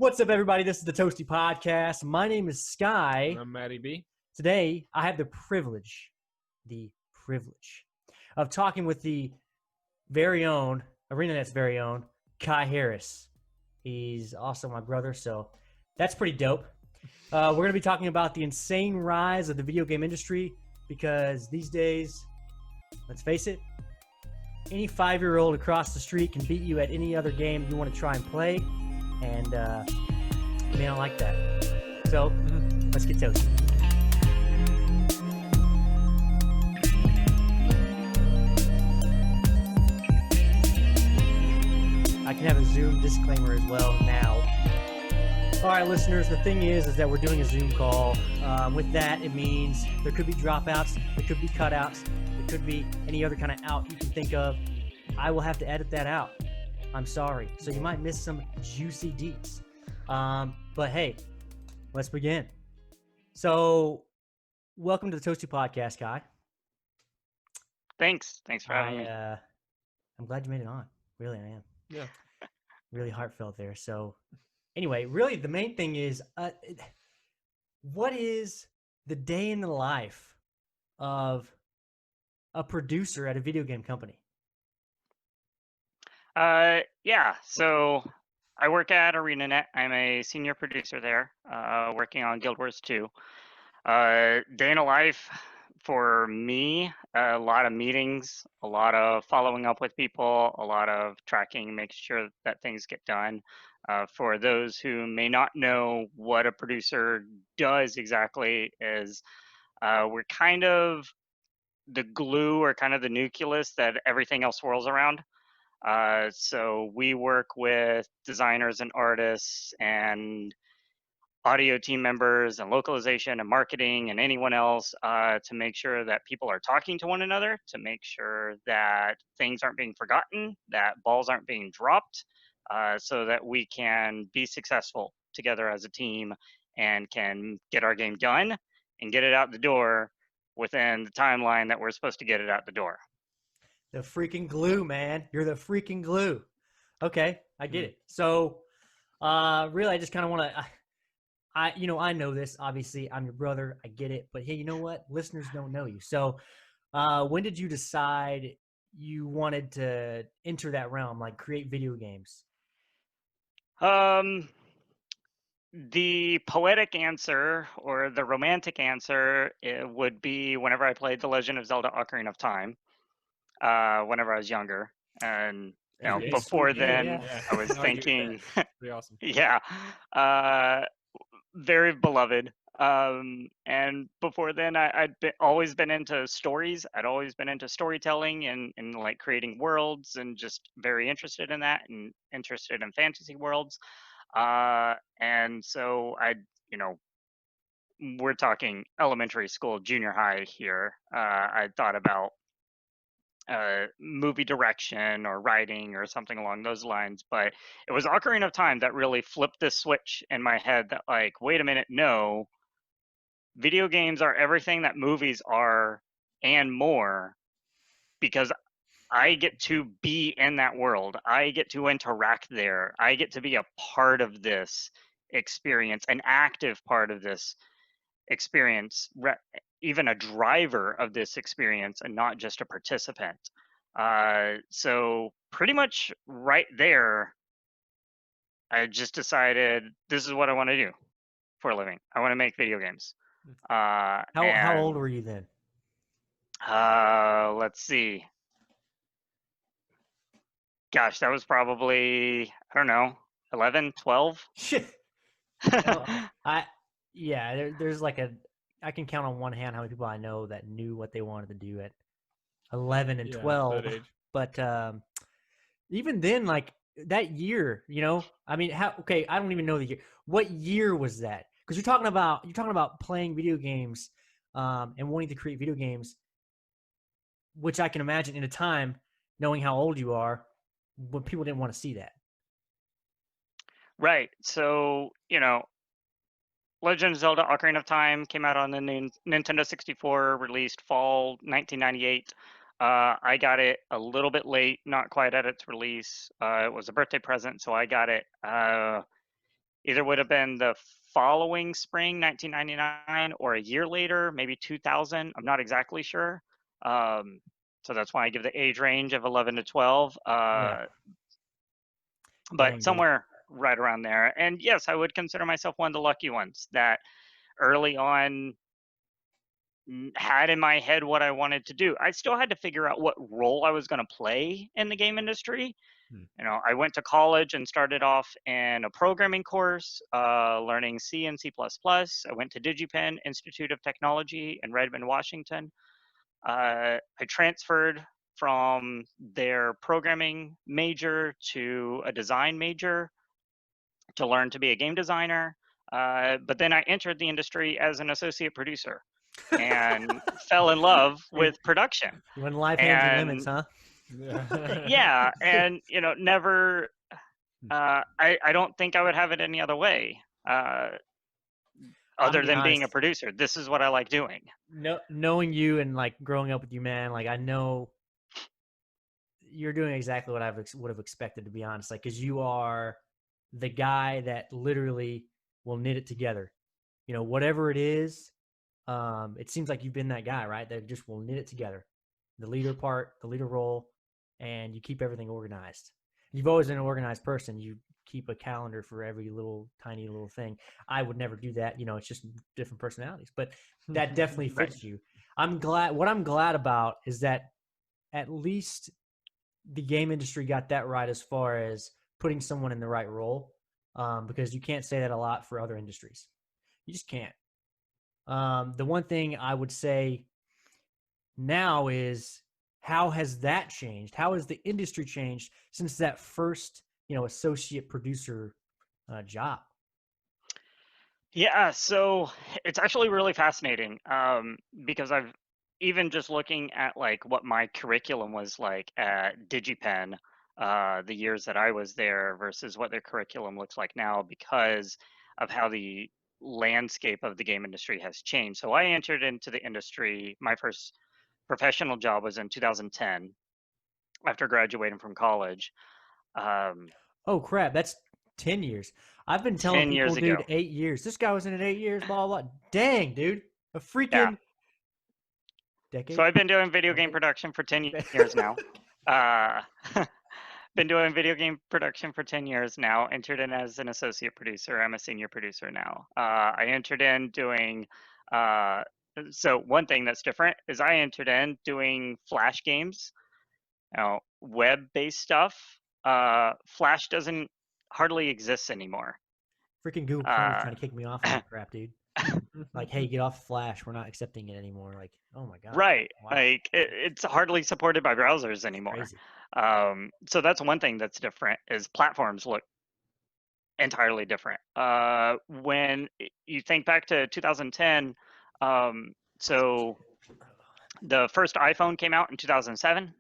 What's up, everybody? This is the Toasty Podcast. My name is Sky. I'm Matty B. Today, I have the privilege of talking with the very own, ArenaNet's very own, Kye Harris. He's also my brother, so that's pretty dope. We're going to be talking about the insane rise of the video game industry because these days, let's face it, any 5-year-old across the street can beat you at any other game you want to try and play. And, man, I like that. So, let's get toasty. I can have a Zoom disclaimer as well now. All right, listeners, the thing is that we're doing a Zoom call. With that, it means there could be dropouts, there could be cutouts, there could be any other kind of out you can think of. I will have to edit that out. I'm sorry. So you might miss some juicy deets. But hey, let's begin. So welcome to the Toasty Podcast, Kye. Thanks for having me. I'm glad you made it on. Really, I am. Yeah. Really heartfelt there. So anyway, really the main thing is, what is the day in the life of a producer at a video game company? Yeah, so I work at ArenaNet. I'm a senior producer there, working on Guild Wars 2. Day in the life for me, a lot of meetings, a lot of following up with people, a lot of tracking, making sure that things get done. For those who may not know what a producer does exactly is we're kind of the glue or kind of the nucleus that everything else swirls around. So we work with designers and artists and audio team members and localization and marketing and anyone else to make sure that people are talking to one another, to make sure that things aren't being forgotten, that balls aren't being dropped, so that we can be successful together as a team and can get our game done and get it out the door within the timeline that we're supposed to get it out the door. The freaking glue, man. You're the freaking glue. Okay, I get it. So, really, I just kind of want to, I know this. Obviously, I'm your brother. I get it. But hey, you know what? Listeners don't know you. So, when did you decide you wanted to enter that realm, like create video games? The poetic answer or the romantic answer would be whenever I played The Legend of Zelda: Ocarina of Time. Whenever I was younger, and before then, I was thinking, pretty awesome. Yeah, very beloved. And before then, I'd always been into stories. I'd always been into storytelling and like creating worlds, and just very interested in that, and interested in fantasy worlds. And so we're talking elementary school, junior high here. I thought about movie direction or writing or something along those lines, but it was Ocarina of Time that really flipped this switch in my head that, like, wait a minute, no, video games are everything that movies are and more, because I get to be in that world. I get to interact there. I get to be a part of this experience, an active part of this experience, even a driver of this experience, and not just a participant. So pretty much right there, I just decided this is what I want to do for a living. I want to make video games. How old were you then? Let's see. Gosh, that was probably, I don't know, 11, 12. Shit. There's like I can count on one hand how many people I know that knew what they wanted to do at 11 and 12. That age. But even then, like that year, I mean, I don't even know the year. What year was that? Because you're talking about playing video games and wanting to create video games, which I can imagine in a time, knowing how old you are, when people didn't want to see that. Right. So, Legend of Zelda: Ocarina of Time came out on the Nintendo 64, released fall 1998. I got it a little bit late, not quite at its release. It was a birthday present, so I got it either would have been the following spring, 1999, or a year later, maybe 2000. I'm not exactly sure. So that's why I give the age range of 11 to 12. Yeah. But Dang, dude. somewhere right around there. And yes, I would consider myself one of the lucky ones that early on had in my head what I wanted to do. I still had to figure out what role I was going to play in the game industry. Hmm. I went to college and started off in a programming course, learning C and C++. I went to DigiPen Institute of Technology in Redmond, Washington. I transferred from their programming major to a design major to learn to be a game designer. But then I entered the industry as an associate producer and fell in love Dude, with production. when life hands you limits, And huh? yeah, and never. I don't think I would have it any other way, I'm other gonna be than being a honest. producer. This is what I like doing. Knowing you and like growing up with you, man, like I know you're doing exactly what I would have expected, to be honest. Like, because you are the guy that literally will knit it together. Whatever it is, it seems like you've been that guy, right? That just will knit it together. The leader part, the leader role, and you keep everything organized. You've always been an organized person. You keep a calendar for every little tiny little thing. I would never do that. It's just different personalities, but that definitely Right. fits you. I'm glad. What I'm glad about is that at least the game industry got that right as far as putting someone in the right role, because you can't say that a lot for other industries. You just can't. The one thing I would say now is, how has that changed? How has the industry changed since that first, associate producer job? Yeah, so it's actually really fascinating, because I've even just looking at like what my curriculum was like at DigiPen, the years that I was there versus what their curriculum looks like now because of how the landscape of the game industry has changed. So I entered into the industry, my first professional job was in 2010 after graduating from college. Um, Oh crap, that's 10 years. I've been telling 10 people, years ago. dude, 8 years. This guy was in it 8 years, blah blah. Blah. Dang, dude, a Yeah. freaking So decade. I've been doing video game Decade. production for 10 years now. Uh, been doing video game production for 10 years now. Entered in as an associate producer. I'm a senior producer now. I entered in doing, uh, so one thing that's different is I entered in doing Flash games, web-based stuff. Flash doesn't hardly exist anymore. Freaking Google Chrome's Uh, trying to kick me off of that crap, dude. Like, hey, get off Flash. We're not accepting it anymore. Like, oh my god, right. wow, Like it's hardly supported by browsers it's anymore. crazy. So that's one thing that's different is platforms look entirely different. When you think back to 2010, so the first iPhone came out in 2007.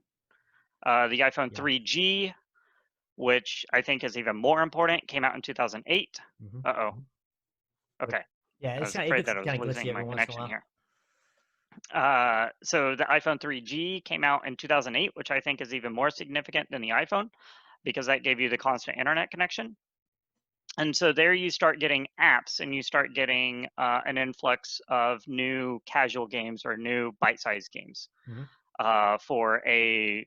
The iPhone Yeah. 3G, which I think is even more important, came out in 2008. Mm-hmm. Uh-oh. But Okay. yeah, I was it afraid gets that I was kind of glitchy losing every my once in a connection while. here. So the iPhone 3G came out in 2008, which I think is even more significant than the iPhone because that gave you the constant internet connection. And so there you start getting apps and you start getting an influx of new casual games or new bite-sized games Mm-hmm. for a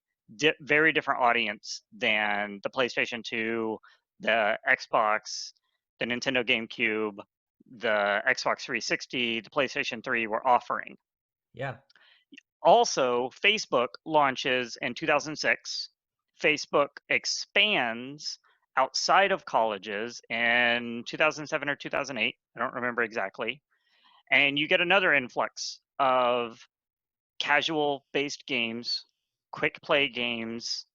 very different audience than the PlayStation 2, the Xbox, the Nintendo GameCube, the Xbox 360, the PlayStation 3 were offering. Yeah. Also, Facebook launches in 2006. Facebook expands outside of colleges in 2007 or 2008. I don't remember exactly. And you get another influx of casual based games, quick play games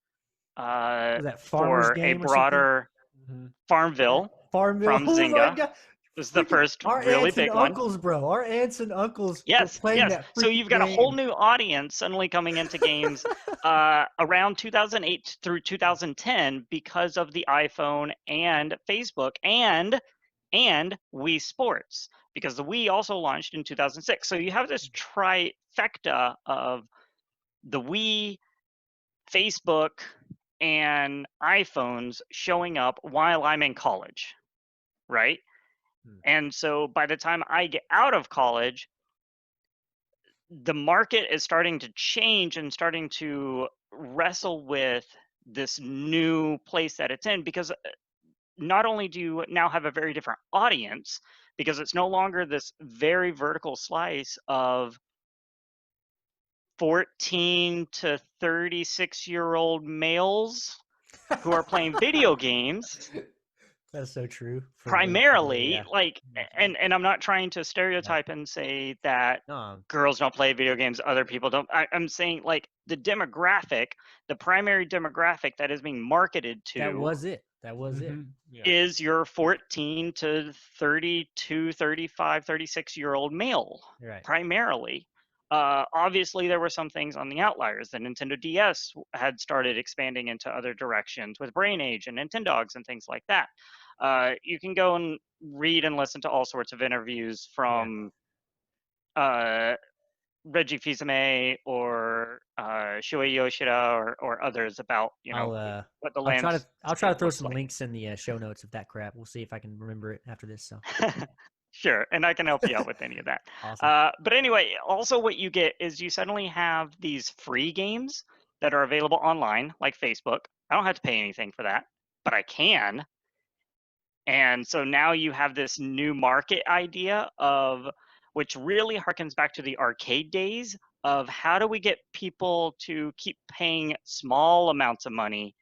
Was that Farmer's for a Game or something? broader Mhm. Farmville Farmville. from Oh my Zynga god. was the Freaking first our really aunts and big one. uncles, bro. Our aunts and uncles were Yes, playing yes. that So freaking you've got a whole game. new audience suddenly coming into games around 2008 through 2010 because of the iPhone and Facebook and Wii Sports because the Wii also launched in 2006. So you have this trifecta of the Wii, Facebook, and iPhones showing up while I'm in college. right? And so by the time I get out of college, the market is starting to change and starting to wrestle with this new place that it's in, because not only do you now have a very different audience, because it's no longer this very vertical slice of 14 to 36-year-old males who are playing video games That's so true. primarily, Yeah. like, and I'm not trying to stereotype and say that No, girls don't play video games, other people don't. I'm saying, like, the demographic, the primary demographic that is being marketed that to was it. That was it. Yeah. is your 14 to 32, 35, 36-year-old male, Right. primarily. Obviously, there were some things on the outliers. The Nintendo DS had started expanding into other directions with Brain Age and Nintendogs and things like that. You can go and read and listen to all sorts of interviews from Reggie Fils-Aimé or Shuei Yoshida or others about, what the landscape I'll try to throw looks some like. links in the show notes of that crap. We'll see if I can remember it after this. So Sure, and I can help you out with any of that. awesome. But anyway, also what you get is you suddenly have these free games that are available online, like Facebook. I don't have to pay anything for that, but I can. And so now you have this new market idea of, which really harkens back to the arcade days of, how do we get people to keep paying small amounts of money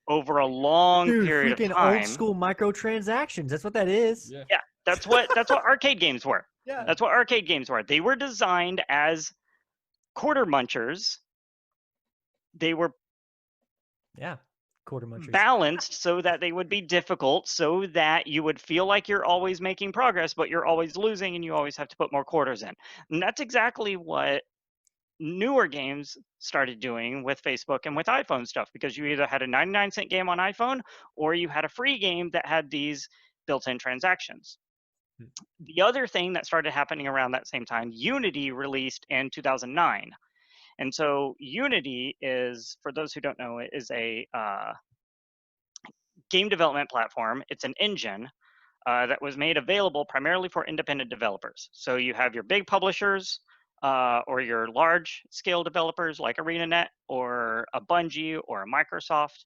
over a long Dude, period of freaking time. old school microtransactions. That's what that is. Yeah. Yeah, that's what arcade games were. Yeah. That's what arcade games were. They were designed as quarter munchers. They were Yeah. Quarter munchers. balanced so that they would be difficult, so that you would feel like you're always making progress, but you're always losing and you always have to put more quarters in. And that's exactly what newer games started doing with Facebook and with iPhone stuff, because you either had a 99-cent game on iPhone or you had a free game that had these built-in transactions. The other thing that started happening around that same time, Unity released in 2009. And so Unity is, for those who don't know, it is a game development platform. It's an engine that was made available primarily for independent developers. So you have your big publishers or your large scale developers like ArenaNet or a Bungie or a Microsoft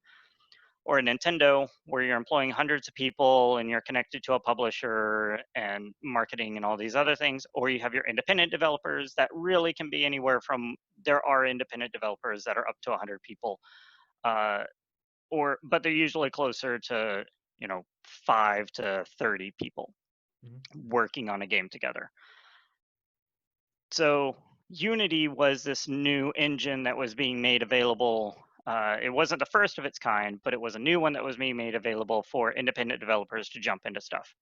or a Nintendo, where you're employing hundreds of people and you're connected to a publisher and marketing and all these other things. Or you have your independent developers that really can be anywhere from, there are independent developers that are up to 100 people, but they're usually closer to 5 to 30 people working on a game together. So Unity was this new engine that was being made available. It wasn't the first of its kind, but it was a new one that was being made available for independent developers to jump into stuff.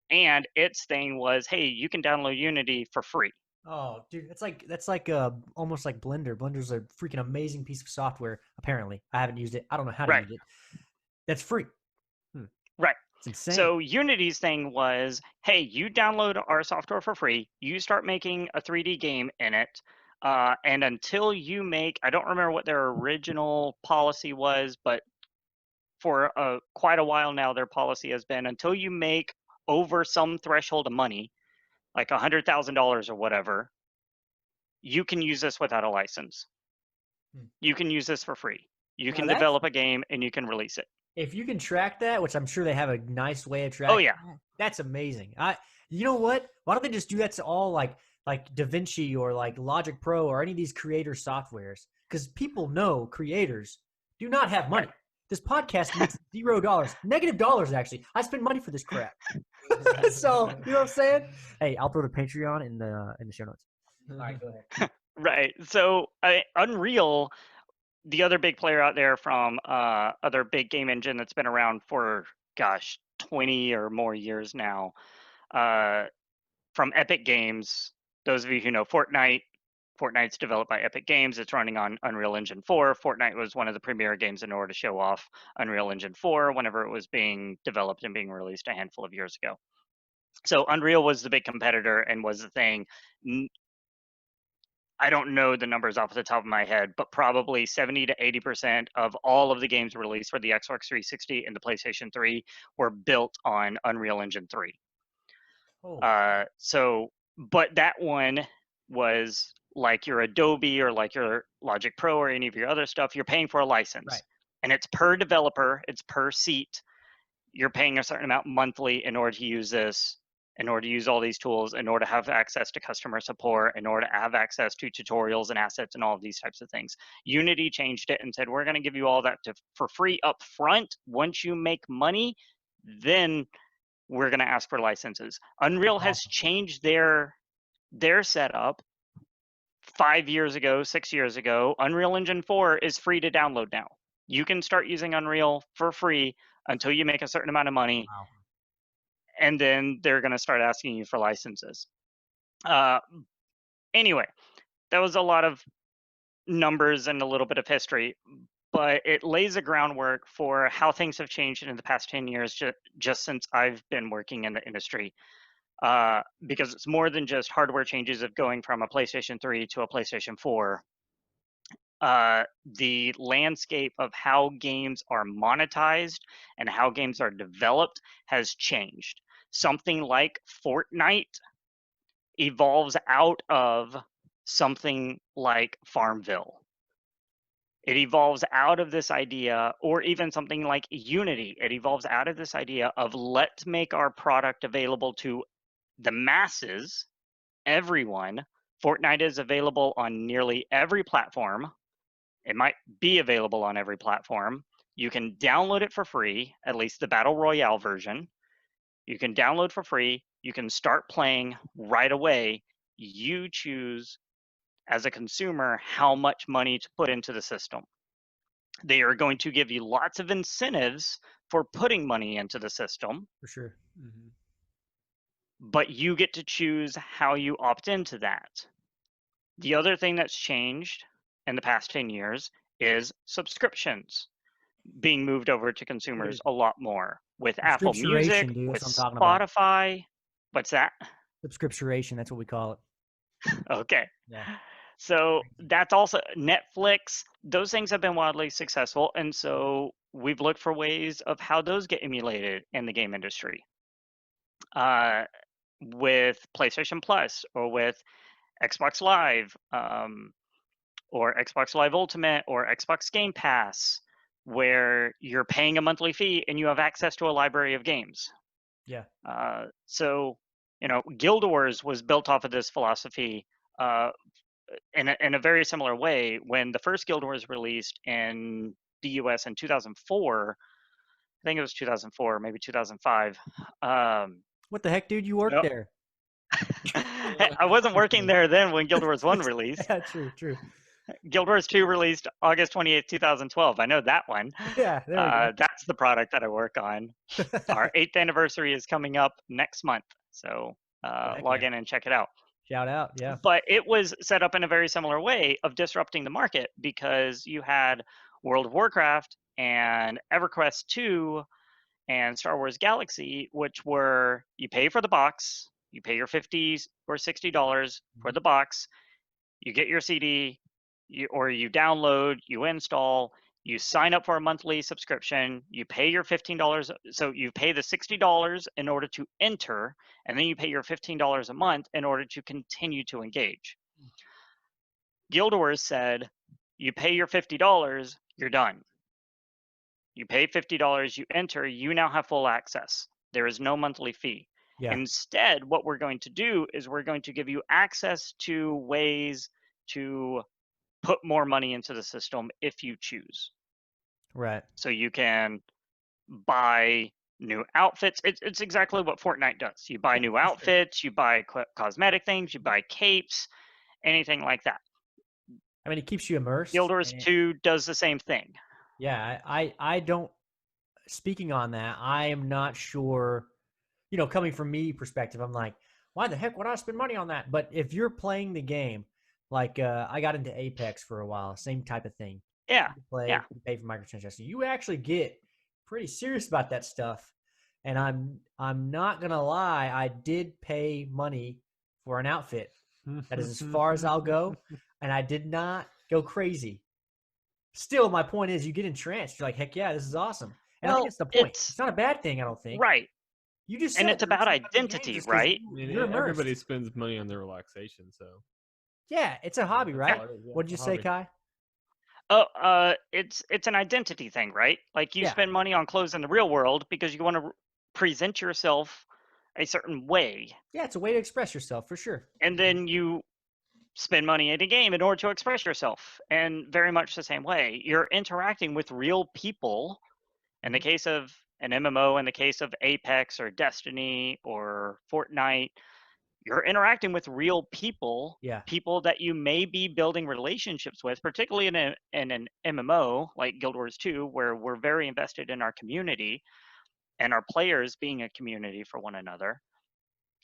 And its thing was, hey, you can download Unity for free. Oh, dude, that's like almost like Blender. Blender's a freaking amazing piece of software. Apparently, I haven't used it. I don't know how to use it. That's free. Right. It's insane. So Unity's thing was, hey, you download our software for free. You start making a 3D game in it. And until you make, I don't remember what their original policy was, but for quite a while now, their policy has been, until you make over some threshold of money, like $100,000 or whatever, you can use this without a license. You can use this for free. You can develop a game and you can release it. If you can track that, which I'm sure they have a nice way of tracking. Oh yeah, that's amazing. You know what? Why don't they just do that to all like DaVinci or like Logic Pro or any of these creator softwares? Because people know creators do not have money. This podcast makes $0, -$, actually. I spend money for this crap. So you know what I'm saying? Hey, I'll throw the Patreon in the show notes. All right, go ahead. Right. So Unreal, the other big player out there from other big game engine that's been around for 20 or more years now, from Epic Games. Those of you who know Fortnite's developed by Epic Games. It's running on Unreal Engine 4. Fortnite was one of the premier games in order to show off Unreal Engine 4 whenever it was being developed and being released a handful of years ago. So Unreal was the big competitor and was the thing. I don't know the numbers off the top of my head, but probably 70 to 80% of all of the games released for the Xbox 360 and the PlayStation 3 were built on Unreal Engine 3. Oh, But that one was like your Adobe or like your Logic Pro or any of your other stuff, you're paying for a license. right. And it's per developer, it's per seat. You're paying a certain amount monthly in order to use this, in order to use all these tools, in order to have access to customer support, in order to have access to tutorials and assets and all of these types of things. Unity changed it and said, we're going to give you all that for free up front. Once you make money, then we're going to ask for licenses. Unreal has Awesome. changed their setup 5 years ago, 6 years ago. Unreal Engine 4 is free to download now. You can start using Unreal for free until you make a certain amount of money, Wow. and then they're going to start asking you for licenses. Anyway, that was a lot of numbers and a little bit of history, but it lays a groundwork for how things have changed in the past 10 years just since I've been working in the industry. Because it's more than just hardware changes of going from a PlayStation 3 to a PlayStation 4. The landscape of how games are monetized and how games are developed has changed. Something like Fortnite evolves out of something like Farmville. It evolves out of this idea, or even something like Unity. It evolves out of this idea of let's make our product available to the masses, everyone. Fortnite is available on nearly every platform. It might be available on every platform. You can download it for free, at least the Battle Royale version. You can download for free. You can start playing right away. You choose as a consumer how much money to put into the system. They are going to give you lots of incentives for putting money into the system, For sure. Mm-hmm. but you get to choose how you opt into that. The other thing that's changed in the past 10 years is subscriptions being moved over to consumers Dude, a lot more with Apple Music, subscription, dude. That's with what I'm talking about. Spotify. What's that? Subscription. That's what we call it. Okay. Yeah. So Crazy. that's also Netflix. Those things have been wildly successful. And so we've looked for ways of how those get emulated in the game industry. With PlayStation Plus or with Xbox Live, or Xbox Live Ultimate or Xbox Game Pass, where you're paying a monthly fee and you have access to a library of games. Yeah. So, Guild Wars was built off of this philosophy in a very similar way. When the first Guild Wars released in the US in 2004, I think it was 2004, maybe 2005. What the heck, dude? You worked No, there. I wasn't working there then when Guild Wars 1 released. Yeah, true. Guild Wars 2 released August 28th, 2012. I know that one. Yeah, there we go. That's the product that I work on. Our 8th anniversary is coming up next month. So Heck log yeah. in and check it out. Shout out. Yeah. But it was set up in a very similar way of disrupting the market because you had World of Warcraft and EverQuest 2 and Star Wars Galaxy, which were you pay for the box, you pay your $50 or $60 for the box, you get your CD, or you download, you install, you sign up for a monthly subscription, you pay your $15. So you pay the $60 in order to enter, and then you pay your $15 a month in order to continue to engage. Guild Wars said, you pay your $50, you're done. You pay $50, you enter, you now have full access. There is no monthly fee. Yeah. Instead, what we're going to do is we're going to give you access to ways to put more money into the system if you choose. Right. So you can buy new outfits. It's exactly what Fortnite does. You buy new outfits, you buy cosmetic things, you buy capes, anything like that. I mean, it keeps you immersed. Guild Wars 2 does the same thing. Yeah, I don't. Speaking on that, I am not sure. Coming from me perspective, I'm like, why the heck would I spend money on that? But if you're playing the game, like I got into Apex for a while, same type of thing. Yeah, You play, yeah. you pay for microtransactions. You actually get pretty serious about that stuff. And I'm not gonna lie, I did pay money for an outfit That is as far as I'll go. And I did not go crazy. Still, my point is, you get entranced. You're like, heck yeah, this is awesome. And I think Well, that's the point. it's It's not a bad thing, I don't think. right. You just And said it's the reason about you love the games identity, is because right? I mean, you're immersed. everybody spends money on their relaxation, so Yeah, it's a hobby, that's right? all it is. Yeah, What did you it's a say, hobby. Kai? Oh, it's an identity thing, right? Like you Yeah. spend money on clothes in the real world because you want to present yourself a certain way, Yeah, it's a way to express yourself for sure. and then you spend money in a game in order to express yourself. And very much the same way, you're interacting with real people. In the case of an MMO, in the case of Apex or Destiny or Fortnite, you're interacting with real people, Yeah. people that you may be building relationships with, particularly in an MMO like Guild Wars 2, where we're very invested in our community and our players being a community for one another.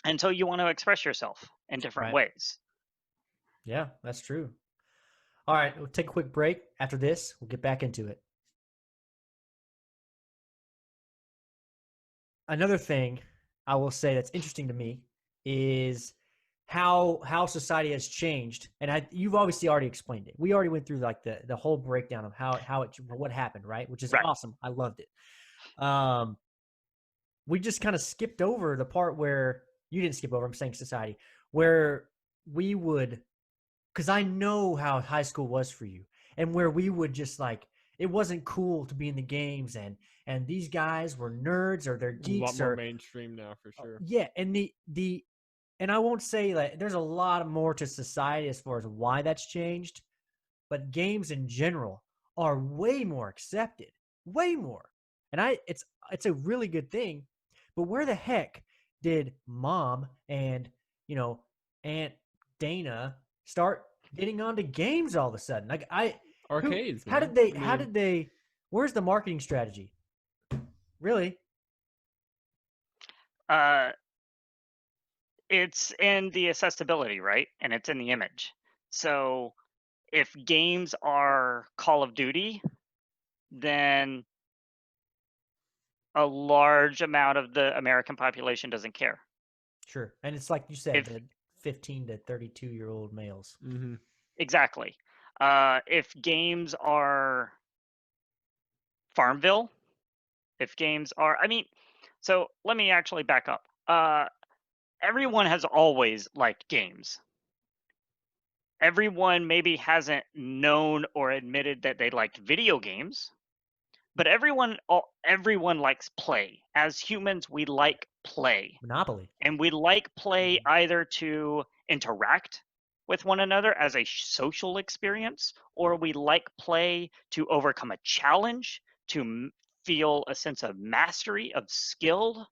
And so you want to express yourself in different Right. ways. Yeah, that's true. All right, we'll take a quick break. After this, we'll get back into it. Another thing I will say that's interesting to me is how society has changed, and you've obviously already explained it. We already went through like the whole breakdown of what happened, right? Which is Right. awesome. I loved it. We just kind of skipped over the part where you didn't skip over. I'm saying society, where we would, because I know how high school was for you, and where we would just like, it wasn't cool to be in the games, and these guys were nerds or they're A lot geeks more or mainstream now for sure. yeah, and the and I won't say like there's a lot more to society as far as why that's changed, but games in general are way more accepted, way more, and it's a really good thing. But where the heck did Mom and Aunt Dana start getting onto games all of a sudden? Like Arcades, how man. did they? I How mean, did they? Where's the marketing strategy? Really? Uh, it's in the accessibility, right? And it's in the image. So if games are Call of Duty, then a large amount of the American population doesn't care. Sure. And it's like you said, If the 15 to 32-year-old males. mm-hmm. exactly, if games are Farmville, if games are, I mean, so let me actually back up. Everyone has always liked games. Everyone maybe hasn't known or admitted that they liked video games, but everyone likes play. As humans, we like play. Monopoly. And we like play either to interact with one another as a social experience, or we like play to overcome a challenge, to feel a sense of mastery, of skill,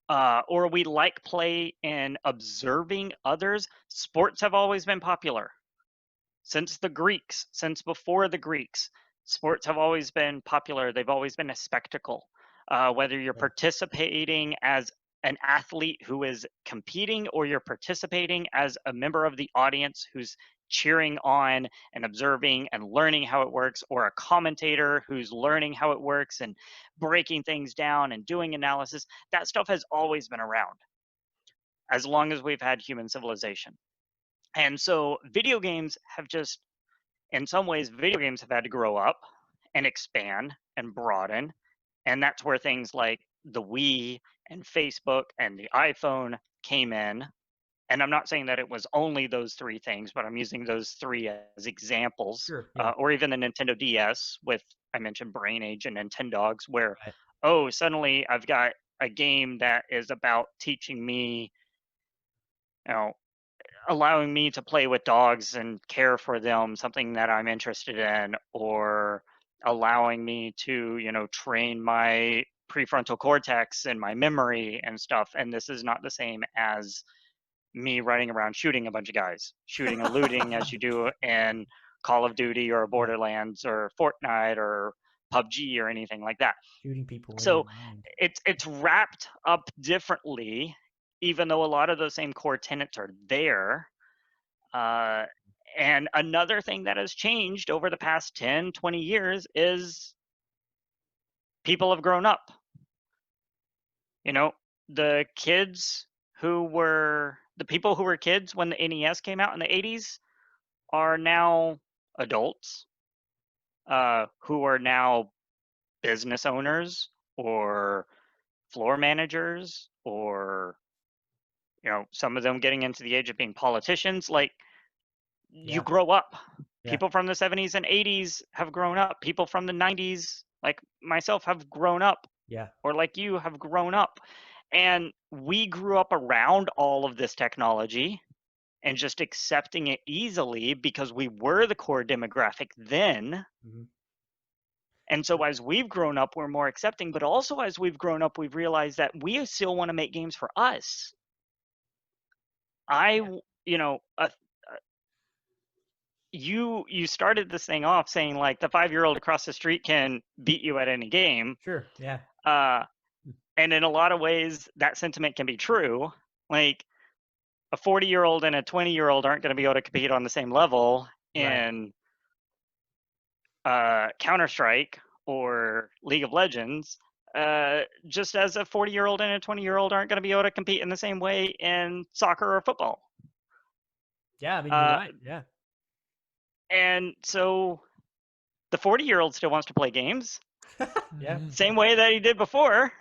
or we like play in observing others. Sports have always been popular since the Greeks, since before the Greeks. Sports have always been popular. They've always been a spectacle. Whether you're participating as an athlete who is competing or you're participating as a member of the audience who's cheering on and observing and learning how it works, or a commentator who's learning how it works and breaking things down and doing analysis, that stuff has always been around as long as we've had human civilization. And so video games have just, in some ways, video games have had to grow up and expand and broaden. And that's where things like the Wii and Facebook and the iPhone came in. And I'm not saying that it was only those three things, but I'm using those three as examples. Sure. Yeah. Or even the Nintendo DS with, I mentioned Brain Age and Nintendogs, where, Right. oh, suddenly I've got a game that is about teaching me, allowing me to play with dogs and care for them, something that I'm interested in, or allowing me to, train my prefrontal cortex and my memory and stuff. And this is not the same as me running around shooting a bunch of guys, shooting and looting as you do in Call of Duty or Borderlands or Fortnite or PUBG or anything like that. Shooting people in So your mind. it's wrapped up differently, even though a lot of those same core tenets are there. And another thing that has changed over the past 10, 20 years is people have grown up. The kids who were the people who were kids when the NES came out in the 80s are now adults who are now business owners or floor managers, or some of them getting into the age of being politicians. Like, you Yeah. grow up. Yeah. People from the 70s and 80s have grown up. People from the 90s, like myself, have grown up, Yeah. or like you have grown up. And we grew up around all of this technology and just accepting it easily because we were the core demographic then. Mm-hmm. And so as we've grown up, we're more accepting, but also as we've grown up, we've realized that we still want to make games for us. You started this thing off saying like the 5-year-old across the street can beat you at any game. Sure. Yeah. And in a lot of ways, that sentiment can be true. Like, a 40-year-old and a 20-year-old aren't going to be able to compete on the same level in Counter-Strike or League of Legends, just as a 40-year-old and a 20-year-old aren't going to be able to compete in the same way in soccer or football. Yeah, I mean, you're right. Yeah. And so the 40-year-old still wants to play games. Yeah. Same way that he did before.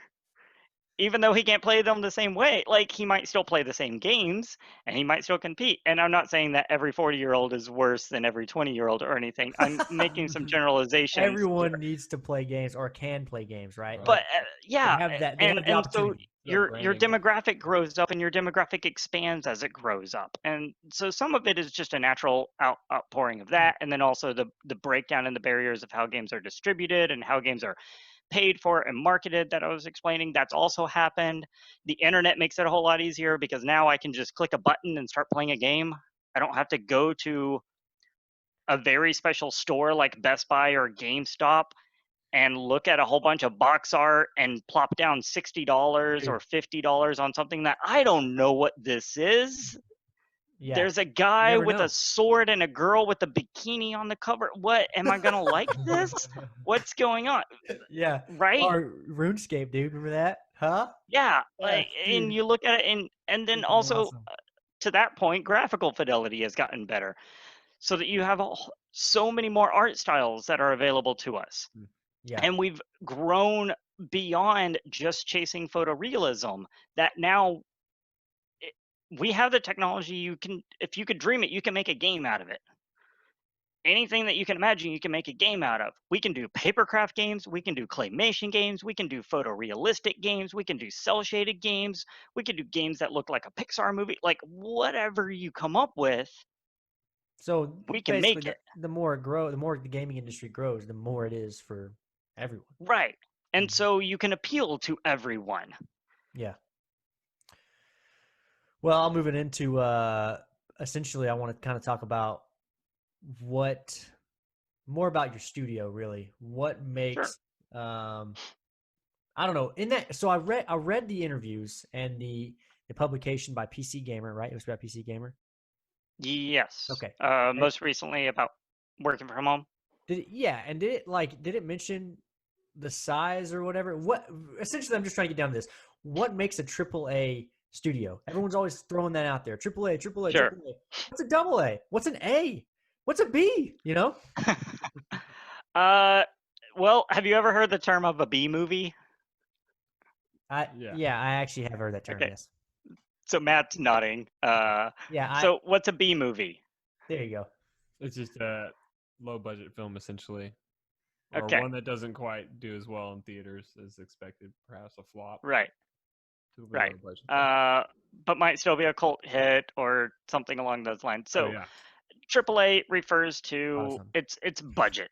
Even though he can't play them the same way, like, he might still play the same games and he might still compete. And I'm not saying that every 40-year-old is worse than every 20-year-old or anything. I'm making some generalizations. Everyone needs to play games or can play games, right? But yeah, they have that. They and, have the and so opportunity. your branding. demographic grows up and your demographic expands as it grows up. And so some of it is just a natural outpouring of that. And then also the breakdown and the barriers of how games are distributed and how games are paid for and marketed that I was explaining. That's also happened. The internet makes it a whole lot easier because now I can just click a button and start playing a game. I don't have to go to a very special store like Best Buy or GameStop and look at a whole bunch of box art and plop down $60 or $50 on something that I don't know what this is. Yeah. There's a guy never with know. a sword and a girl with a bikini on the cover. What? Am I going to like this? What's going on? Yeah. Right? Or RuneScape, dude. Remember that? Huh? Yeah. Yeah, Like, and dude. you look at it, and then Freaking also awesome. to that point, graphical fidelity has gotten better, so that you have so many more art styles that are available to us. Yeah. And we've grown beyond just chasing photorealism, that now we have the technology. If you could dream it, you can make a game out of it. Anything that you can imagine, you can make a game out of. We can do papercraft games, we can do claymation games, we can do photorealistic games, we can do cel-shaded games, we can do games that look like a Pixar movie. Like, whatever you come up with, So we can basically, make it. the more it grows, the more the gaming industry grows, the more it is for everyone. Right. And so you can appeal to everyone. Yeah. Well, I'll move it into essentially I want to kind of talk about more about your studio, really. What makes I don't know. In that, so I read the interviews and the publication by PC Gamer, right? It was about PC Gamer. Yes. Okay. Most recently about working from home. Did it mention the size or whatever? What essentially, I'm just trying to get down to this. What makes a AAA studio? Everyone's always throwing that out there. AAA, AAA, Sure. AAA. What's a double A? What's an A? What's a B? You know? Well, have you ever heard the term of a B movie? Yeah, I actually have heard that term. Okay. Yes. So Matt's nodding. So what's a B movie? There you go. It's just a low budget film, essentially. Or Okay. one that doesn't quite do as well in theaters as expected. Perhaps a flop. Right. Typically Right. low budget film. But might still be a cult hit or something along those lines. So AAA refers to its budget.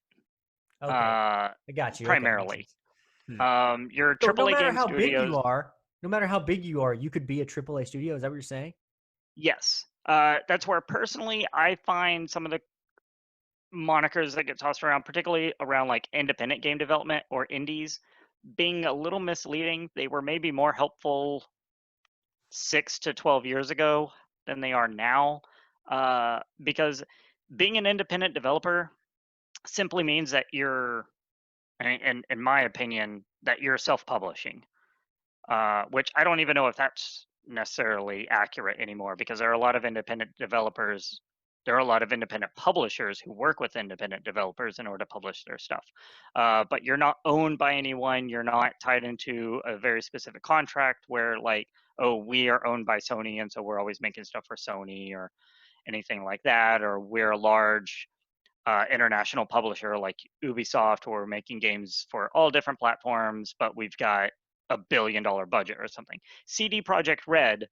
Okay. I got you. Primarily. Okay. Your So AAA no matter game how studios, big you are, you could be a AAA studio. Is that what you're saying? Yes. That's where personally I find some of the monikers that get tossed around, particularly around like independent game development or indies, being a little misleading. They were maybe more helpful 6 to 12 years ago than they are now, because being an independent developer simply means that you're, in my opinion, that you're self-publishing, which I don't even know if that's necessarily accurate anymore because there are a lot of independent developers. There are a lot of independent publishers who work with independent developers in order to publish their stuff. But you're not owned by anyone. You're not tied into a very specific contract where, like, oh, we are owned by Sony, and so we're always making stuff for Sony or anything like that. Or we're a large international publisher like Ubisoft, where we're making games for all different platforms, but we've got $1 billion budget or something. CD Projekt Red,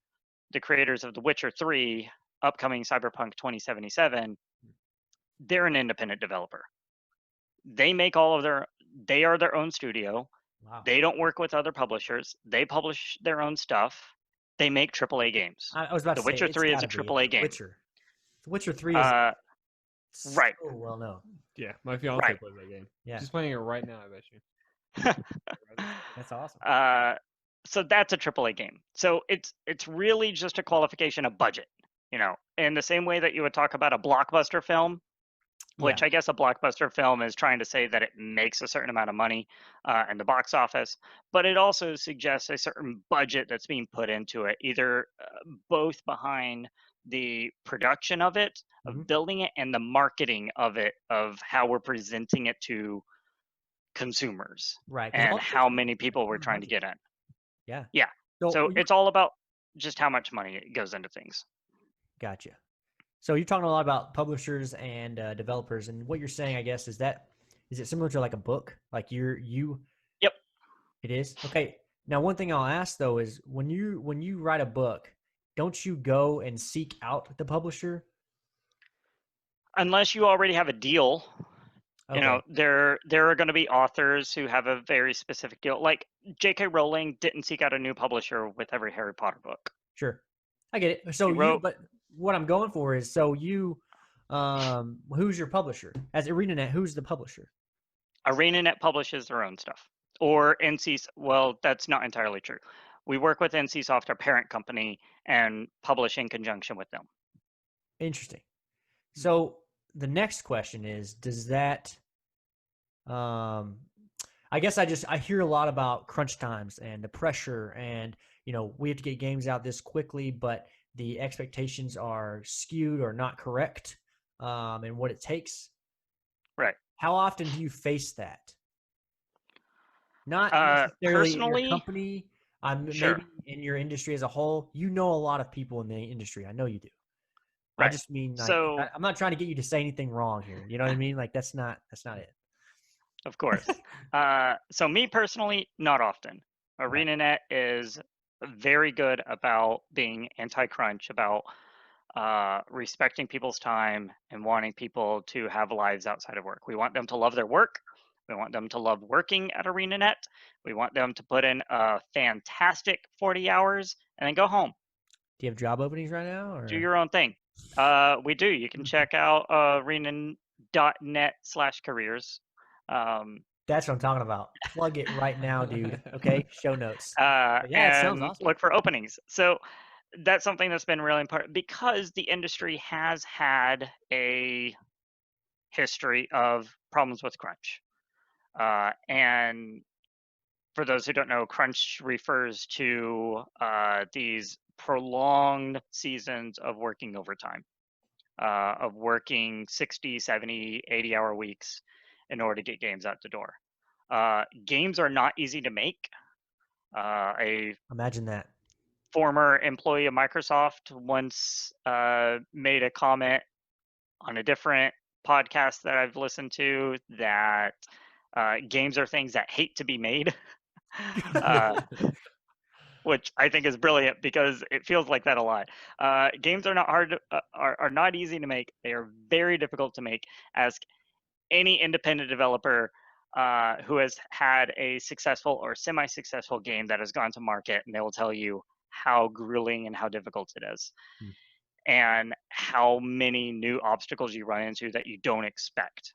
the creators of The Witcher 3, upcoming Cyberpunk 2077, they're an independent developer. They make they are their own studio. Wow. They don't work with other publishers. They publish their own stuff. They make AAA games. I was about The to say, Witcher it's 3 is gotta a be. AAA game. The Witcher 3 is right. so well known. Yeah, my fiance Right. plays that game. Yeah. She's playing it right now, I bet you. That's awesome. So that's a AAA game. So it's really just a qualification of budget, in the same way that you would talk about a blockbuster film, which Yeah. I guess a blockbuster film is trying to say that it makes a certain amount of money in the box office, but it also suggests a certain budget that's being put into it, either both behind the production of it, of Mhm. building it, and the marketing of it, of how we're presenting it to consumers, Right. 'Cause all and those how things many people we're are trying to budget. get in. Yeah. Yeah. So it's all about just how much money goes into things. Gotcha. So you're talking a lot about publishers and developers, and what you're saying, I guess, is it similar to like a book? Like you. Yep. It is. Okay. Now, one thing I'll ask though is when you write a book, don't you go and seek out the publisher? Unless you already have a deal, Okay. there are going to be authors who have a very specific deal. Like J.K. Rowling didn't seek out a new publisher with every Harry Potter book. Sure. I get it. So but what I'm going for is, who's your publisher? As ArenaNet, who's the publisher? ArenaNet publishes their own stuff. Or well, that's not entirely true. We work with NCSoft, our parent company, and publish in conjunction with them. Interesting. So the next question is, does that, I guess I hear a lot about crunch times and the pressure and, we have to get games out this quickly, but the expectations are skewed or not correct, and what it takes. Right. How often do you face that? Not necessarily in your company, sure. maybe in your industry as a whole. You know a lot of people in the industry. I know you do. Right. I just mean, like, I'm not trying to get you to say anything wrong here. You know what I mean? Like, that's not it. Of course. So me personally, not often. ArenaNet is very good about being anti-crunch, about respecting people's time and wanting people to have lives outside of work. We want them to love their work. We want them to love working at ArenaNet. We want them to put in a fantastic 40 hours and then go home. Do you have job openings right now? Or? Do your own thing. We do. You can check out arenanet.net/careers. That's what I'm talking about. Plug it right now, dude. Okay, show notes. Yeah, it sounds awesome. Look for openings. So that's something that's been really important because the industry has had a history of problems with crunch. And for those who don't know, crunch refers to these prolonged seasons of working overtime, of working 60, 70, 80-hour weeks in order to get games out the door. Games are not easy to make. Imagine that. Former employee of Microsoft once made a comment on a different podcast that I've listened to that games are things that hate to be made, which I think is brilliant because it feels like that a lot. Games are not are not easy to make. They are very difficult to make. Ask any independent developer who has had a successful or semi-successful game that has gone to market, and they will tell you how grueling and how difficult it is, and how many new obstacles you run into that you don't expect.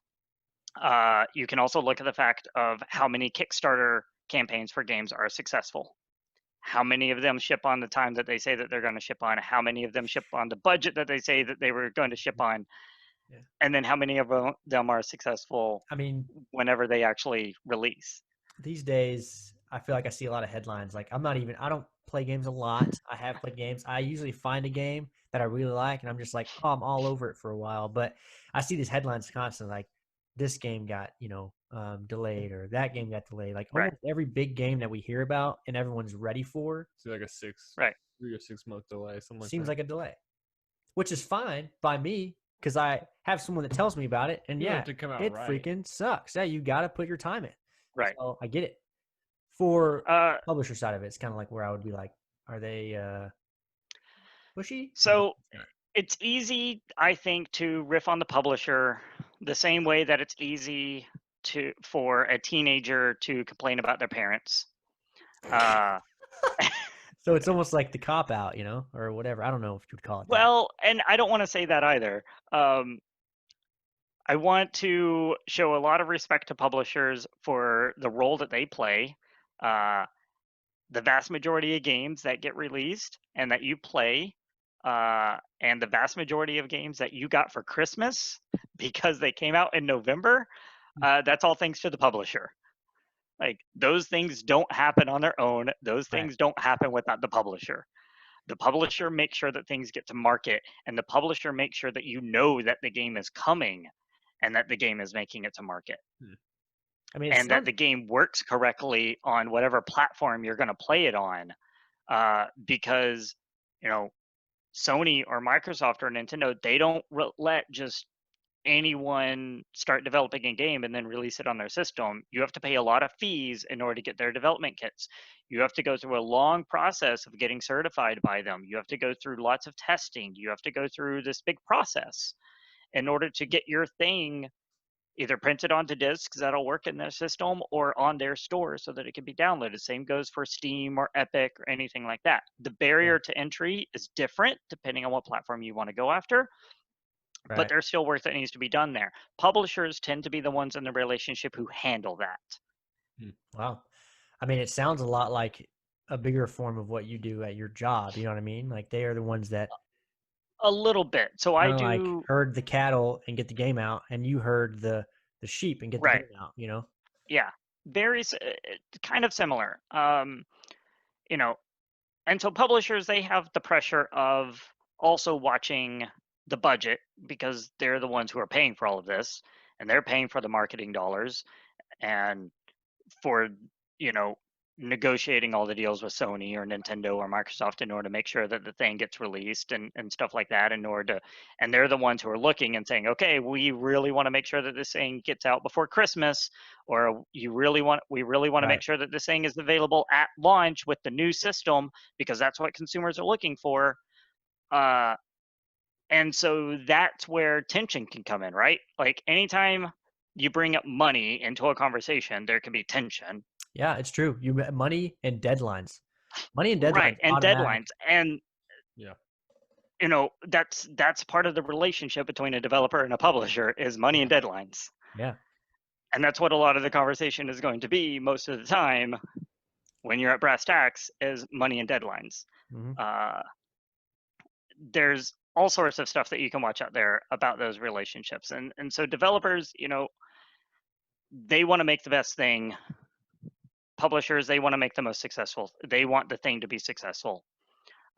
You can also look at the fact of how many Kickstarter campaigns for games are successful. How many of them ship on the time that they say that they're going to ship on? How many of them ship on the budget that they say that they were going to ship on? Yeah. And then how many of them are successful, whenever they actually release? These days, I feel like I see a lot of headlines. Like, I play games a lot. I have played games. I usually find a game that I really like, and I'm just like, oh, I'm all over it for a while. But I see these headlines constantly, like this game got delayed or that game got delayed. Like Right. almost every big game that we hear about and everyone's ready for So like a Right. 3 or 6 month delay, something like seems that. like a delay, which is fine by me because I have someone that tells me about it. And You want yeah, it to come out it right. freaking sucks. Yeah, you got to put your time in. Right. So I get it. For Uh, publisher side of it, it's kind of like where I would be like, are they pushy? so Yeah. it's easy, I think, to riff on the publisher the same way that it's easy for a teenager to complain about their parents. So it's almost like the cop out, or whatever. I don't know if you would call it that. Well, and I don't want to say that either. I want to show a lot of respect to publishers for the role that they play. The vast majority of games that get released and that you play, and the vast majority of games that you got for Christmas because they came out in November, that's all thanks to the publisher. Like those things don't happen on their own. Those Right. things don't happen without the publisher. The publisher makes sure that things get to market, and the publisher makes sure that you know that the game is coming and that the game is making it to market. I mean, And that the game works correctly on whatever platform you're going to play it on. Because, Sony or Microsoft or Nintendo, they don't let just anyone start developing a game and then release it on their system. You have to pay a lot of fees in order to get their development kits. You have to go through a long process of getting certified by them. You have to go through lots of testing. You have to go through this big process in order to get your thing either printed onto discs that'll work in their system or on their store so that it can be downloaded. Same goes for Steam or Epic or anything like that. The barrier to entry is different depending on what platform you want to go after. Right. But there's still work that needs to be done there. Publishers tend to be the ones in the relationship who handle that. Wow. I mean, it sounds a lot like a bigger form of what you do at your job. You know what I mean? Like they are the ones that A little bit. So I like do herd the cattle and get the game out, and you herd the sheep and get the right. game out. Yeah, very kind of similar. And so publishers, they have the pressure of also watching the budget because they're the ones who are paying for all of this, and they're paying for the marketing dollars and for negotiating all the deals with Sony or Nintendo or Microsoft in order to make sure that the thing gets released and stuff like that and they're the ones who are looking and saying, okay, we really want to make sure that this thing gets out before Christmas, or we really want to make sure that this thing is available at launch with the new system because that's what consumers are looking for. And so that's where tension can come in, right? Like anytime you bring up money into a conversation, there can be tension. Yeah, it's true. Money and deadlines. Money and deadlines. Right, and automatic. deadlines. And Yeah. that's part of the relationship between a developer and a publisher is money and deadlines. Yeah. And that's what a lot of the conversation is going to be most of the time when you're at brass tacks is money and deadlines. Mm-hmm. There's all sorts of stuff that you can watch out there about those relationships. And so developers, they want to make the best thing. Publishers, they want to make the most successful. They want the thing to be successful.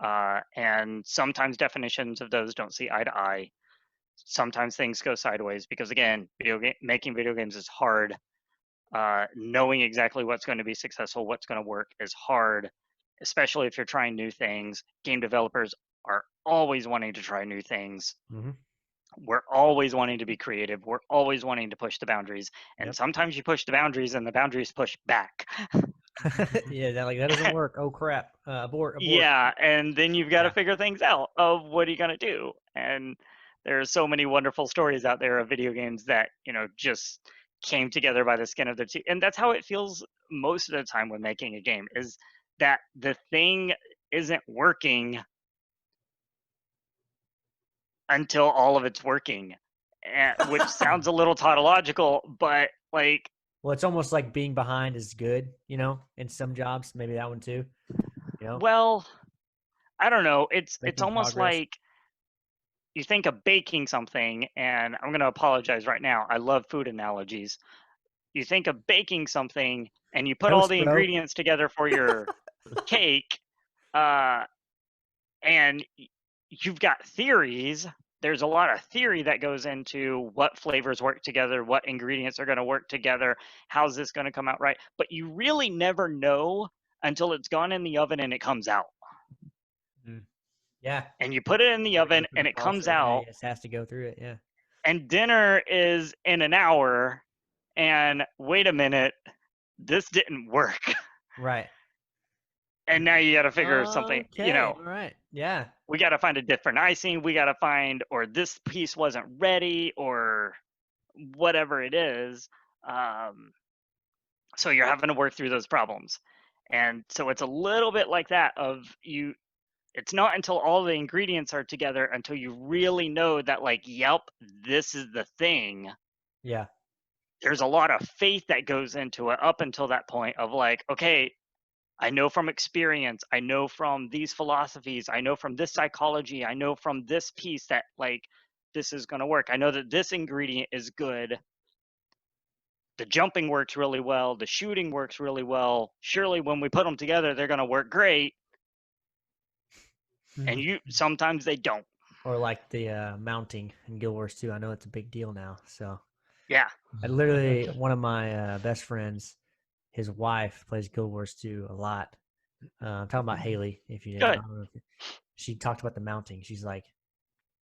And sometimes definitions of those don't see eye to eye. Sometimes things go sideways because, again, making video games is hard. Knowing exactly what's going to be successful, what's going to work is hard, especially if you're trying new things. Game developers are always wanting to try new things. Mm-hmm. We're always wanting to be creative. We're always wanting to push the boundaries. And sometimes you push the boundaries and the boundaries push back. Yeah, that doesn't work. Oh crap! Abort. Yeah, and then you've got to figure things out of what are you going to do. And there's so many wonderful stories out there of video games that just came together by the skin of their teeth. And that's how it feels most of the time when making a game, is that the thing isn't working until all of it's working, which sounds a little tautological, but like, well, it's almost like being behind is good, in some jobs, maybe that one too, well, I don't know. It's Making almost progress. like you think of baking something, and I'm going to apologize right now. I love food analogies. You think of baking something and you put all Toast, the bro. ingredients together for your cake, and you've got theories. There's a lot of theory that goes into what flavors work together, what ingredients are going to work together, how's this going to come out right. But you really never know until it's gone in the oven and it comes out. Yeah. And you put it in the oven and it comes out, It has to go through it. Yeah. and dinner is in an hour. And wait a minute, this didn't work. Right. And now you got to figure something, Okay. All right. Yeah. we got to find a different icing. We got to find, or this piece wasn't ready, or whatever it is. So you're having to work through those problems. And so it's a little bit like that of you. It's not until all the ingredients are together until you really know that, like, yep, this is the thing. Yeah. There's a lot of faith that goes into it up until that point of like, okay, I know from experience, I know from these philosophies, I know from this psychology, I know from this piece that, like, this is going to work. I know that this ingredient is good. The jumping works really well. The shooting works really well. Surely when we put them together, they're going to work great. And sometimes they don't. Or like the mounting in Guild Wars 2. I know it's a big deal now. So Yeah. I literally, one of my best friends, his wife plays Guild Wars 2 a lot. I'm talking about Haley. If you didn't know, she talked about the mounting. She's like,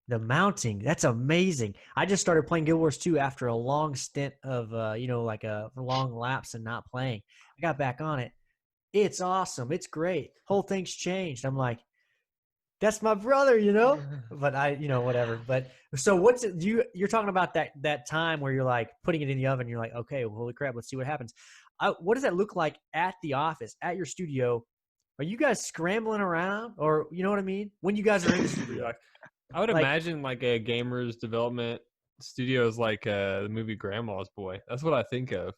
the mounting, that's amazing. I just started playing Guild Wars 2 after a long stint of, like a long lapse and not playing. I got back on it. It's awesome. It's great. Whole thing's changed. I'm like, that's my brother, but whatever. But so what's it, you're talking about that time where you're like putting it in the oven. You're like, okay, well, holy crap, let's see what happens. What does that look like at the office, at your studio? Are you guys scrambling around, or you know what I mean? When you guys are in the studio, I would imagine like a gamer's development studio is like the movie Grandma's Boy. That's what I think of.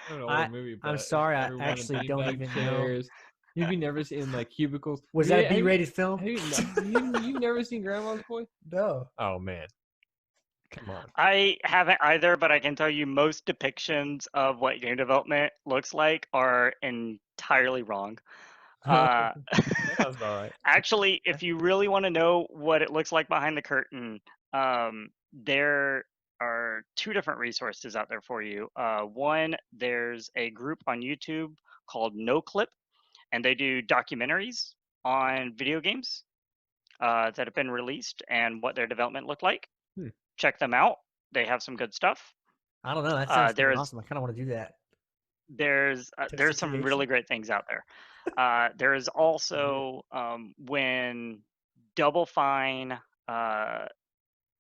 An old movie, I'm sorry, I everyone in actually don't beanbag even chairs. Have you never seen like cubicles? Was that a B-rated film? You've never seen Grandma's Boy? No. Oh man, come on. I haven't either, but I can tell you most depictions of what game development looks like are entirely wrong. That's all right. Actually, if you really want to know what it looks like behind the curtain, there are two different resources out there for you. One, there's a group on YouTube called No Clip, and they do documentaries on video games that have been released and what their development looked like. Check them out. They have some good stuff. I don't know. That sounds awesome. I kind of want to do that. There's some really great things out there. There is also when Double Fine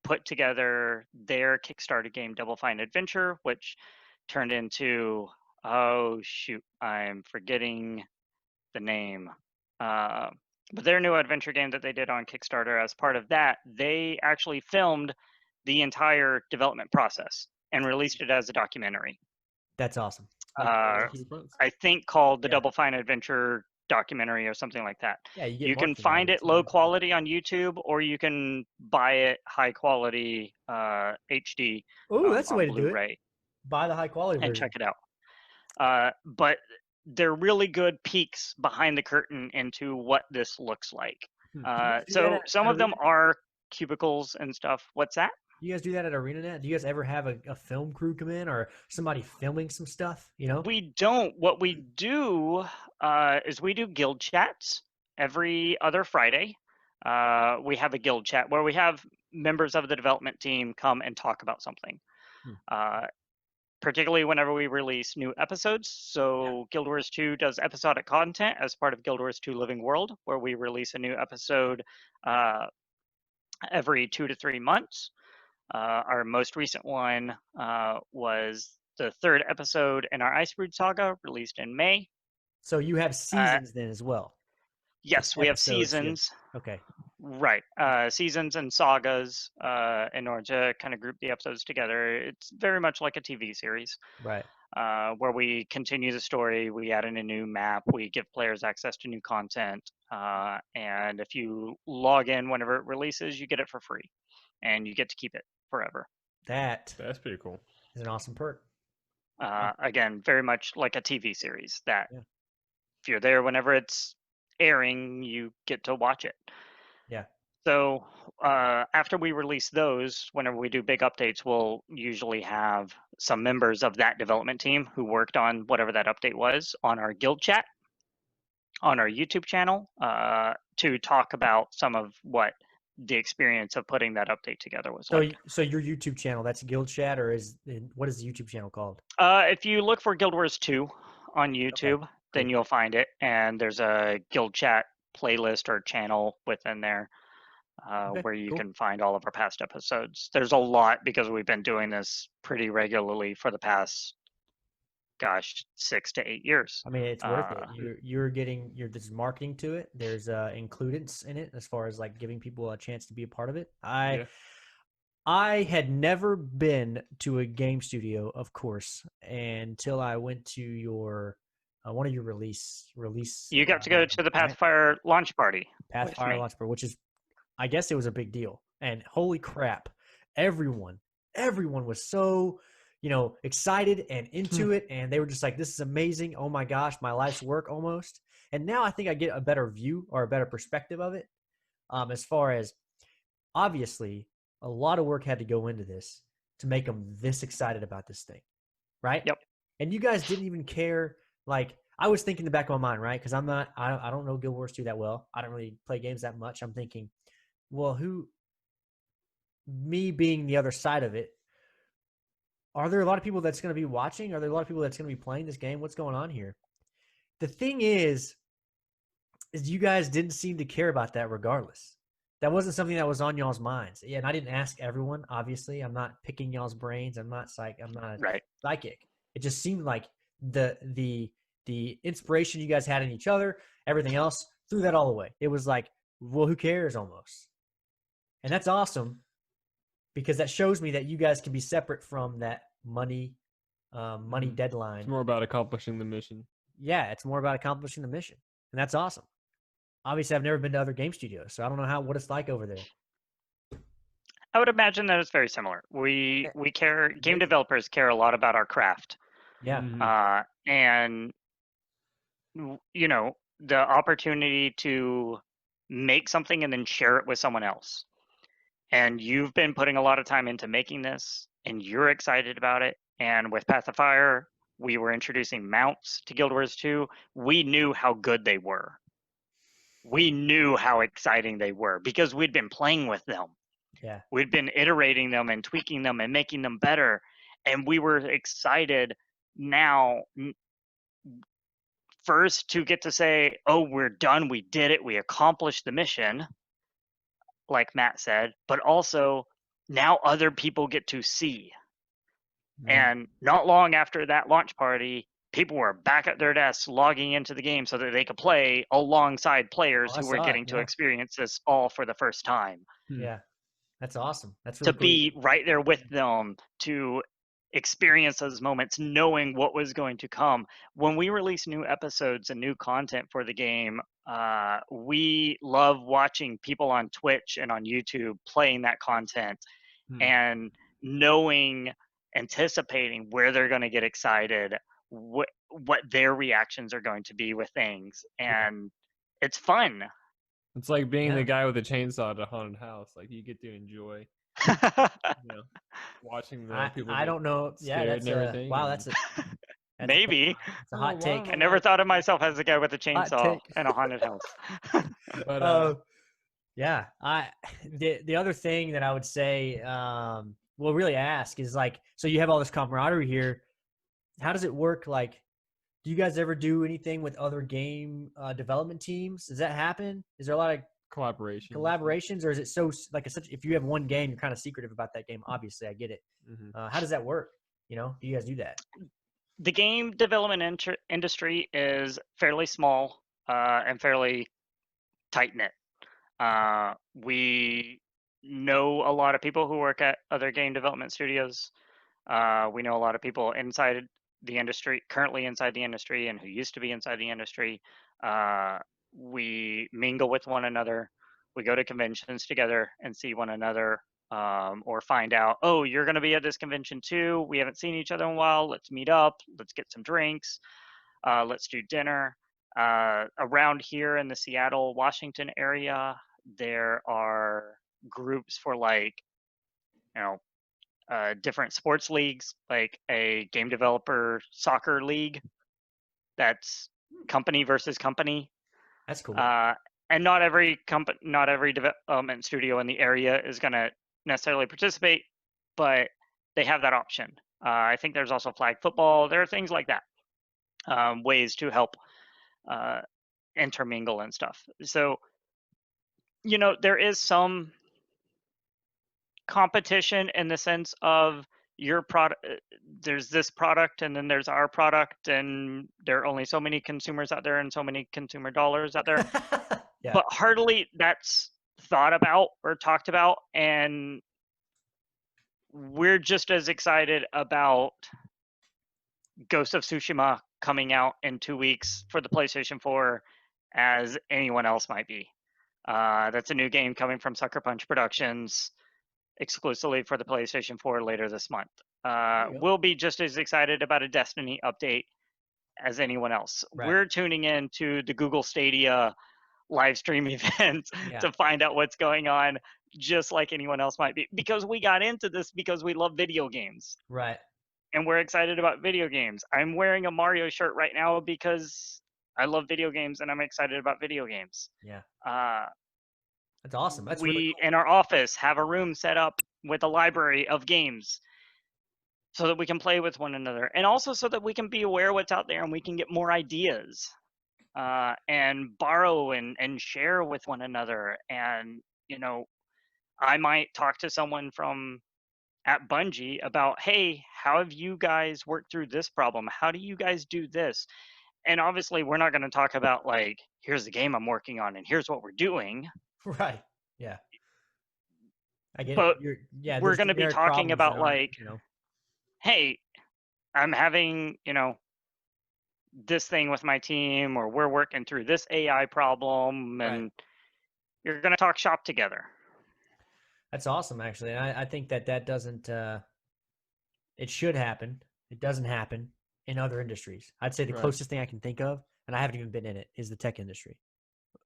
put together their Kickstarter game, Double Fine Adventure, which turned into, oh shoot, I'm forgetting the name. But their new adventure game that they did on Kickstarter, as part of that, they actually filmed the entire development process and released it as a documentary. That's awesome. I think called the Double Fine Adventure documentary or something like that. Yeah, you can find it low quality on YouTube, or you can buy it high quality HD. Oh, that's the way to Blu-ray. do it. Buy the high quality version and check it out. But they're really good peeks behind the curtain into what this looks like. So some of them are cubicles and stuff. What's that? You guys do that at ArenaNet? Do you guys ever have a film crew come in, or somebody filming some stuff? We don't. What we do is we do guild chats every other Friday. We have a guild chat where we have members of the development team come and talk about something. Particularly whenever we release new episodes. So Guild Wars 2 does episodic content as part of Guild Wars 2 Living World, where we release a new episode every 2 to 3 months. Our most recent one was the third episode in our Icebrood saga, released in May. So you have seasons then as well? Yes, we have seasons. Okay. Right. Seasons and sagas in order to kind of group the episodes together. It's very much like a TV series. Right. Where we continue the story, we add in a new map, we give players access to new content, and if you log in whenever it releases, you get it for free, and you get to keep it forever. That's pretty cool. It's an awesome perk. Again, very much like a TV series that if you're there whenever it's airing, you get to watch it. Yeah. So after we release those, whenever we do big updates, we'll usually have some members of that development team who worked on whatever that update was on our guild chat, on our YouTube channel, to talk about some of what the experience of putting that update together was So, like. so your YouTube channel, that's Guild Chat, or what is the YouTube channel called? If you look for Guild Wars 2 on YouTube, then cool. you'll find it, and there's a guild chat playlist or channel within there. Okay, Where you cool. can find all of our past episodes. There's a lot because we've been doing this pretty regularly for the past, 6 to 8 years. I mean, it's worth it. There's marketing to it. There's includence in it as far as like giving people a chance to be a part of it. I had never been to a game studio, of course, until I went to your one of your release. You got to go to the Pathfire launch party. Pathfire launch party, which is, I guess it was a big deal. And holy crap, everyone was so, excited and into it. And they were just like, this is amazing. Oh my gosh, my life's work almost. And now I think I get a better view or a better perspective of it. As far as, obviously, a lot of work had to go into this to make them this excited about this thing. Right? Yep. And you guys didn't even care. Like, I was thinking in the back of my mind, right? Because I don't know Guild Wars 2 that well. I don't really play games that much. I'm thinking, well, me being the other side of it, are there a lot of people that's going to be watching? Are there a lot of people that's going to be playing this game? What's going on here? The thing is you guys didn't seem to care about that regardless. That wasn't something that was on y'all's minds. Yeah, and I didn't ask everyone, obviously. I'm not picking y'all's brains. I'm not psychic. It just seemed like the inspiration you guys had in each other, everything else, threw that all away. It was like, well, who cares almost? And that's awesome because that shows me that you guys can be separate from that money deadline. It's more about accomplishing the mission. Yeah, it's more about accomplishing the mission. And that's awesome. Obviously, I've never been to other game studios, so I don't know what it's like over there. I would imagine that it's very similar. We care, game developers care a lot about our craft. Yeah. And, the opportunity to make something and then share it with someone else. And you've been putting a lot of time into making this, and you're excited about it. And with Pathfire, we were introducing mounts to Guild Wars 2. We knew how good they were. We knew how exciting they were because we'd been playing with them. Yeah. We'd been iterating them and tweaking them and making them better. And we were excited now first to get to say, oh, we're done. We did it. We accomplished the mission, like Matt said, but also now other people get to see. Yeah. And not long after that launch party, people were back at their desks logging into the game so that they could play alongside players who were getting to experience this all for the first time. Yeah. That's awesome. That's really to be right there with them, to experience those moments, knowing what was going to come. When we release new episodes and new content for the game, we love watching people on Twitch and on YouTube playing that content and anticipating where they're going to get excited, what their reactions are going to be with things. And it's fun. It's like being the guy with a chainsaw at a haunted house. Like, you get to enjoy watching the people. I don't know. Yeah, that's everything. Wow, that's maybe. It's a hot take. I never thought of myself as a guy with a chainsaw in a haunted house. But yeah, the other thing that I would say, really ask is, like, so you have all this camaraderie here. How does it work? Like, do you guys ever do anything with other game development teams? Does that happen? Is there a lot of collaborations, or is it so like if you have one game, you're kind of secretive about that game? Obviously, I get it. How does that work? Do you guys do that? The game development industry is fairly small and fairly tight-knit. We know a lot of people who work at other game development studios. We know a lot of people inside the industry, currently inside the industry, and who used to be inside the industry. We mingle with one another. We go to conventions together and see one another, or find out, oh, you're going to be at this convention too. We haven't seen each other in a while. Let's meet up. Let's get some drinks. Let's do dinner. Around here in the Seattle, Washington area, there are groups for like, you know, different sports leagues, like a game developer soccer league that's company versus company. That's cool. And not every development studio in the area is going to necessarily participate, but they have that option. I think there's also flag football. There are things like that, ways to help intermingle and stuff. So, there is some competition in the sense of your product. There's this product, and then there's our product, and there are only so many consumers out there and so many consumer dollars out there. Yeah. But hardly that's thought about or talked about, and we're just as excited about Ghost of Tsushima coming out in 2 weeks for the PlayStation 4 as anyone else might be. That's a new game coming from Sucker Punch Productions exclusively for the PlayStation 4 later this month. We'll be just as excited about a Destiny update as anyone else. Right. We're tuning in to the Google Stadia live stream events to find out what's going on, just like anyone else might be, because we got into this because we love video games. Right. And we're excited about video games. I'm wearing a Mario shirt right now because I love video games and I'm excited about video games. Yeah. That's awesome. That's we really cool. in our office have a room set up with a library of games so that we can play with one another, and also so that we can be aware of what's out there and we can get more ideas and borrow and share with one another. And I might talk to someone from at Bungie about, hey, how have you guys worked through this problem? How do you guys do this? And obviously we're not going to talk about like, here's the game I'm working on and here's what we're doing. Right. Yeah. I get but it. We're going to be talking about like, hey, I'm having, this thing with my team, or we're working through this AI problem, and you're going to talk shop together. That's awesome, actually. And I think that doesn't, it should happen. It doesn't happen in other industries. I'd say the closest thing I can think of, and I haven't even been in it, is the tech industry,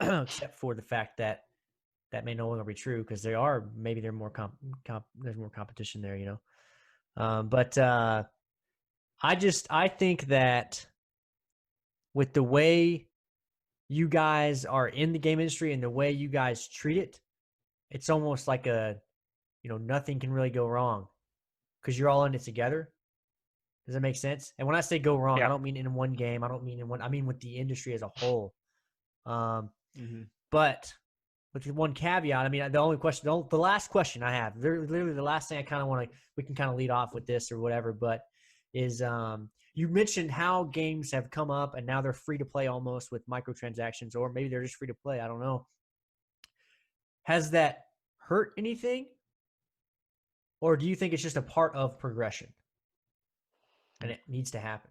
except for the fact that may no longer be true because maybe there's more competition there, but I think that with the way you guys are in the game industry and the way you guys treat it, it's almost like nothing can really go wrong because you're all in it together. Does that make sense? And when I say go wrong, I don't mean in one game. I mean with the industry as a whole. But with one caveat, I mean, the only question, the last question I have, literally the last thing I kind of we can kind of lead off with this or whatever, but is you mentioned how games have come up and now they're free to play almost with microtransactions, or maybe they're just free to play. I don't know. Has that hurt anything? Or do you think it's just a part of progression and it needs to happen?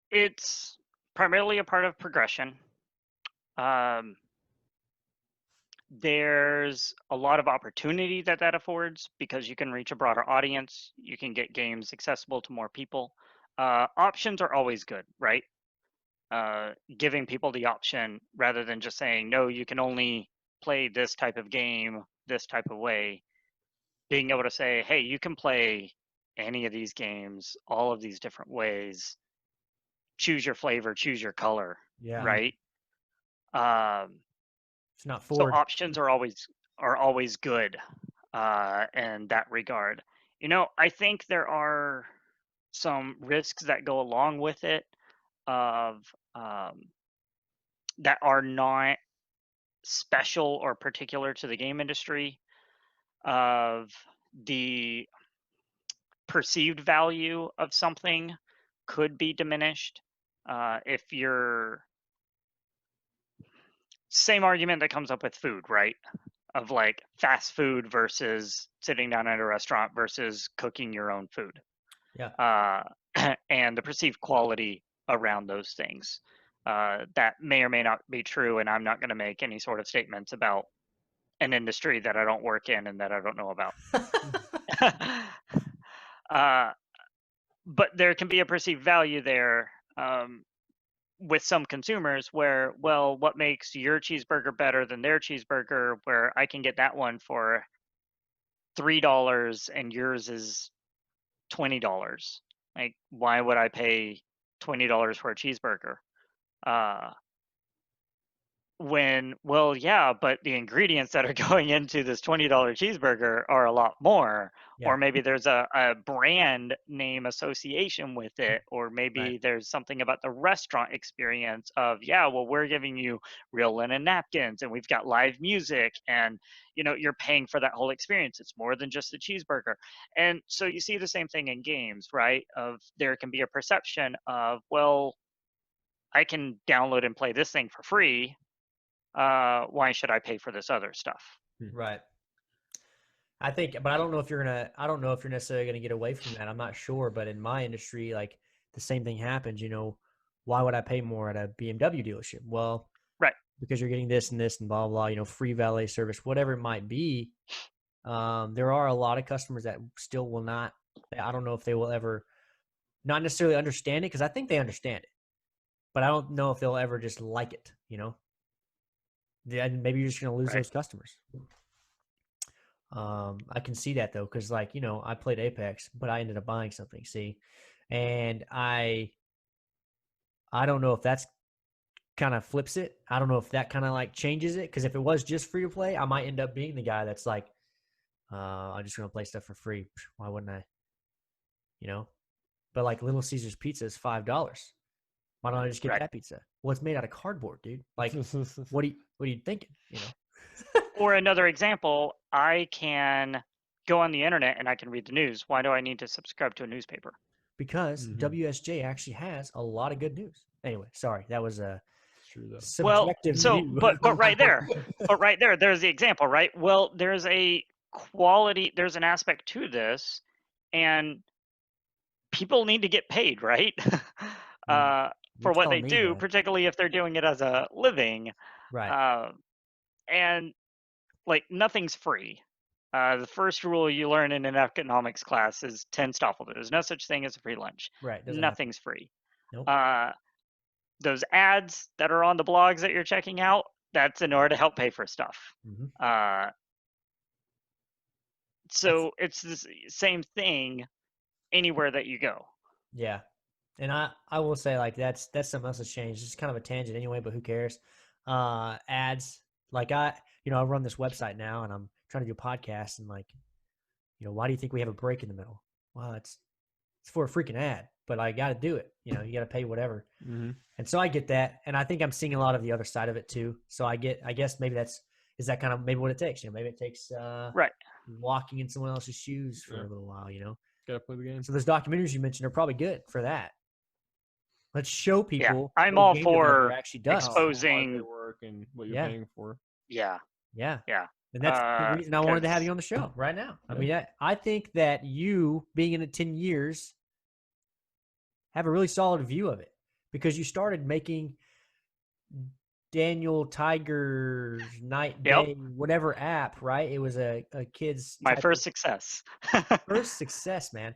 It's primarily a part of progression. There's a lot of opportunity that affords because you can reach a broader audience. You can get games accessible to more people. Options are always good, right? Giving people the option rather than just saying, no, you can only play this type of game this type of way. Being able to say, hey, you can play any of these games all of these different ways. Choose your flavor, choose your color, right? It's not forward. So options are always good in that regard. I think there are some risks that go along with it of that are not special or particular to the game industry, of the perceived value of something could be diminished if you're same argument that comes up with food, right? Of like fast food versus sitting down at a restaurant versus cooking your own food. Yeah. And the perceived quality around those things. That may or may not be true, and I'm not going to make any sort of statements about an industry that I don't work in and that I don't know about. But there can be a perceived value there. with some consumers where, well, what makes your cheeseburger better than their cheeseburger, where I can get that one for $3 and yours is $20. Like, why would I pay $20 for a cheeseburger? Well, yeah, but the ingredients that are going into this $20 cheeseburger are a lot more. Yeah. Or maybe there's a brand name association with it, or maybe Right. there's something about the restaurant experience of, yeah, well, we're giving you real linen napkins and we've got live music, and you're paying for that whole experience. It's more than just a cheeseburger. And so you see the same thing in games, right? Of there can be a perception of, well, I can download and play this thing for free. Why should I pay for this other stuff? Right. I think, but I don't know if you're necessarily gonna get away from that. I'm not sure, but in my industry, like the same thing happens. Why would I pay more at a BMW dealership? Well, right, because you're getting this and this and blah blah. Free valet service, whatever it might be. There are a lot of customers that still will not. I don't know if they will ever, not necessarily understand it, because I think they understand it, but I don't know if they'll ever just like it. Maybe you're just gonna lose those customers. I can see that though, because I played Apex, but I ended up buying something. See, and I don't know if that's kind of flips it. I don't know if that kind of changes it, because if it was just free to play, I might end up being the guy that's like, I'm just gonna play stuff for free. Why wouldn't I? But like Little Caesar's pizza is $5. Why don't I just get that pizza? Well, it's made out of cardboard, dude. Like, what are you thinking? Or another example, I can go on the internet and I can read the news. Why do I need to subscribe to a newspaper? Because WSJ actually has a lot of good news. Anyway, sorry, that was a subjective view. But right there, there's the example, right? Well, there's a quality, there's an aspect to this, and people need to get paid, right? For what they do, particularly if they're doing it as a living. Right. And nothing's free. The first rule you learn in an economics class is 10 Stoffel. There's no such thing as a free lunch. Right. Nothing's free. Nope. Those ads that are on the blogs that you're checking out, that's in order to help pay for stuff. Mm-hmm. So it's the same thing anywhere that you go. Yeah. And I will say, that's something else that's changed. It's kind of a tangent anyway, but who cares? Ads. I run this website now, and I'm trying to do a podcast, and why do you think we have a break in the middle? Well, it's for a freaking ad, but I got to do it. You got to pay whatever. Mm-hmm. And so I get that, and I think I'm seeing a lot of the other side of it too. So I guess maybe is that kind of maybe what it takes. Maybe it takes walking in someone else's shoes for a little while. Gotta play the game. So those documentaries you mentioned are probably good for that. Let's show people. Yeah, I'm all for exposing how they work and what you're paying for. Yeah. And that's the reason I wanted to have you on the show right now. I mean, I think that you, being in it 10 years, have a really solid view of it, because you started making Daniel Tiger's Night Day, whatever app, right? It was a kid's. My first success. First success, man.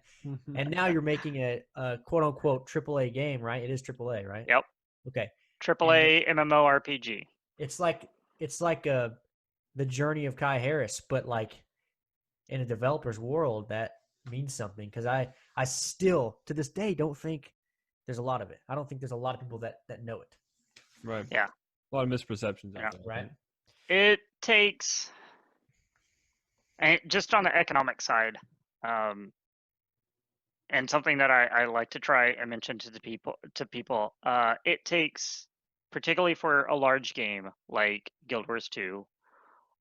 And now you're making a quote unquote AAA game, right? It is AAA, right? Yep. Okay. AAA MMORPG. It's like the journey of Kye Harris, but in a developer's world, that means something, because I still to this day don't think there's a lot of it. I don't think there's a lot of people that know it. Right. Yeah. A lot of misperceptions out there. Right. It takes, and just on the economic side, and something that I like to try and mention to people, it takes, particularly for a large game like Guild Wars 2,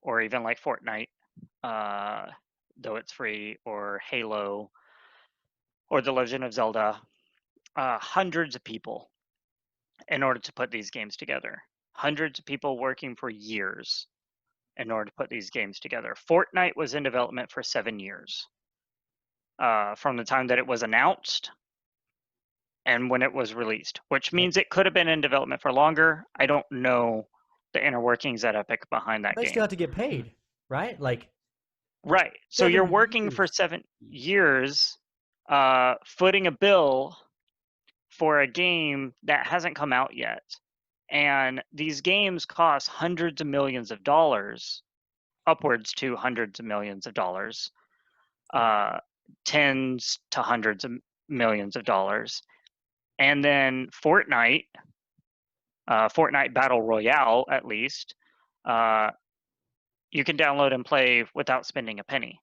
or even like Fortnite, though it's free, or Halo, or The Legend of Zelda, hundreds of people in order to put these games together. Hundreds of people working for years in order to put these games together. Fortnite was in development for 7 years. From the time that it was announced and when it was released, which means it could have been in development for longer. I don't know the inner workings at Epic behind that game. They still have to get paid, right? Right. So you're working for 7 years, footing a bill for a game that hasn't come out yet. And these games cost hundreds of millions of dollars, upwards to hundreds of millions of dollars, tens to hundreds of millions of dollars. And then Fortnite Battle Royale, at least, you can download and play without spending a penny.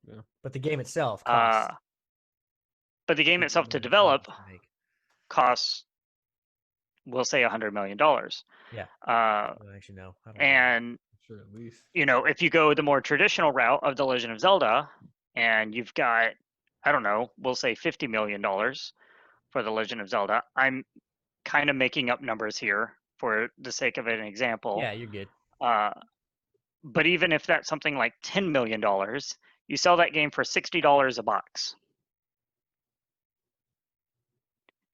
Yeah. But the game itself costs. But the game itself to develop costs, we'll say, $100 million. Yeah. Actually, no. And sure, at least. If you go the more traditional route of The Legend of Zelda, and you've got, I don't know, we'll say $50 million for The Legend of Zelda. I'm kind of making up numbers here for the sake of an example. Yeah, you're good. But even if that's something like $10 million, you sell that game for $60 a box.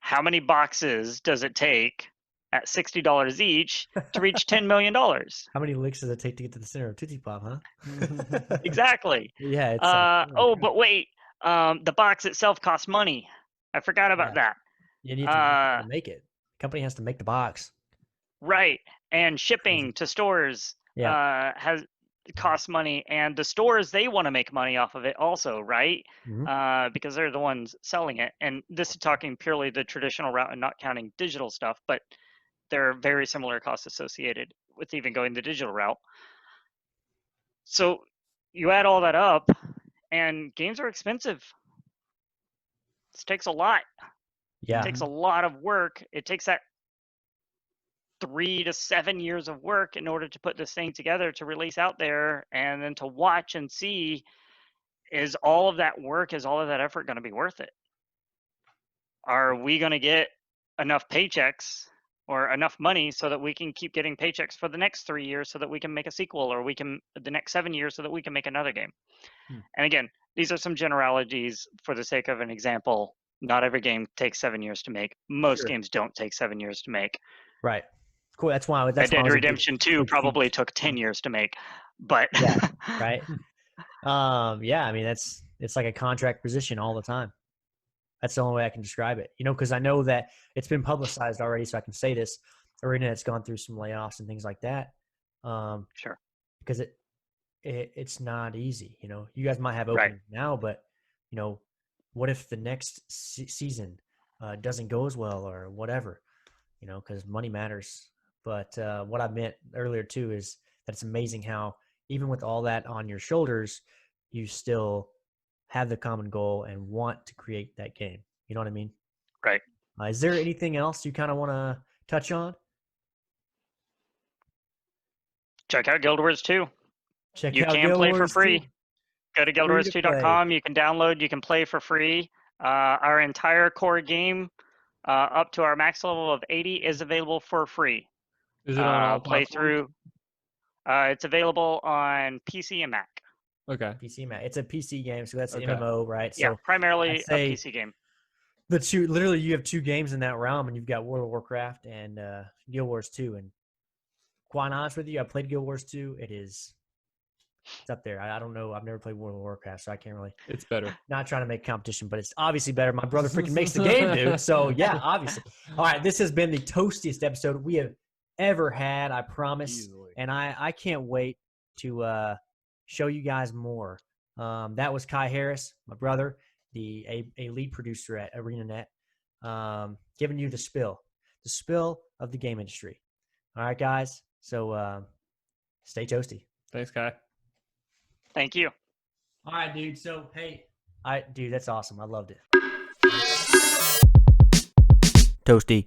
How many boxes does it take at $60 each to reach $10 million? How many licks does it take to get to the center of Tootsie Pop, huh? Exactly. Yeah. It's but wait. The box itself costs money. I forgot about that. You need to make it. The company has to make the box. Right. And shipping to stores costs money. And the stores, they want to make money off of it also, right? Mm-hmm. Because they're the ones selling it. And this is talking purely the traditional route and not counting digital stuff, but there are very similar costs associated with even going the digital route. So you add all that up, and games are expensive. This takes a lot. Yeah. It takes a lot of work. It takes that 3 to 7 years of work in order to put this thing together to release out there, and then to watch and see, is all of that work, is all of that effort going to be worth it? Are we going to get enough paychecks or enough money so that we can keep getting paychecks for the next 3 years so that we can make a sequel, or we can the next 7 years so that we can make another game? And again, these are some generalities for the sake of an example. Not every game takes 7 years to make. Most games don't take 7 years to make. Right. Cool. That's why. Red Dead Redemption 2 probably took 10 years to make. But yeah, right. I mean, it's like a contract position all the time. That's the only way I can describe it. Because I know that it's been publicized already, so I can say this. ArenaNet's gone through some layoffs and things like that. Sure. Because it's not easy. You guys might have openings now, but what if the next season doesn't go as well or whatever? Because money matters. But what I meant earlier too is that it's amazing how even with all that on your shoulders, you still have the common goal and want to create that game. You know what I mean? Right. Is there anything else you kind of want to touch on? Check out Guild Wars 2. You can play for free. Go to guildwars2.com. You can download. You can play for free. Our entire core game, up to our max level of 80, is available for free. Is it on all playthrough? It's available on PC and Mac. Okay. PC and Mac. It's a PC game, so that's an MMO, right? Yeah, so primarily a PC game. Literally, you have two games in that realm, and you've got World of Warcraft and Guild Wars 2. And quite honest with you, I played Guild Wars 2. It's up there. I don't know. I've never played World of Warcraft, so I can't really. It's better. Not trying to make competition, but it's obviously better. My brother freaking makes the game, dude. So, yeah, obviously. All right, this has been the toastiest episode we have ever had, I promise. Easily. And I can't wait to show you guys more. That was Kye Harris, my brother, a lead producer at ArenaNet, giving you the spill of the game industry. All right, guys. So stay toasty. Thanks, Kye. Thank you. All right, dude. So, hey, dude, that's awesome. I loved it. Toasty.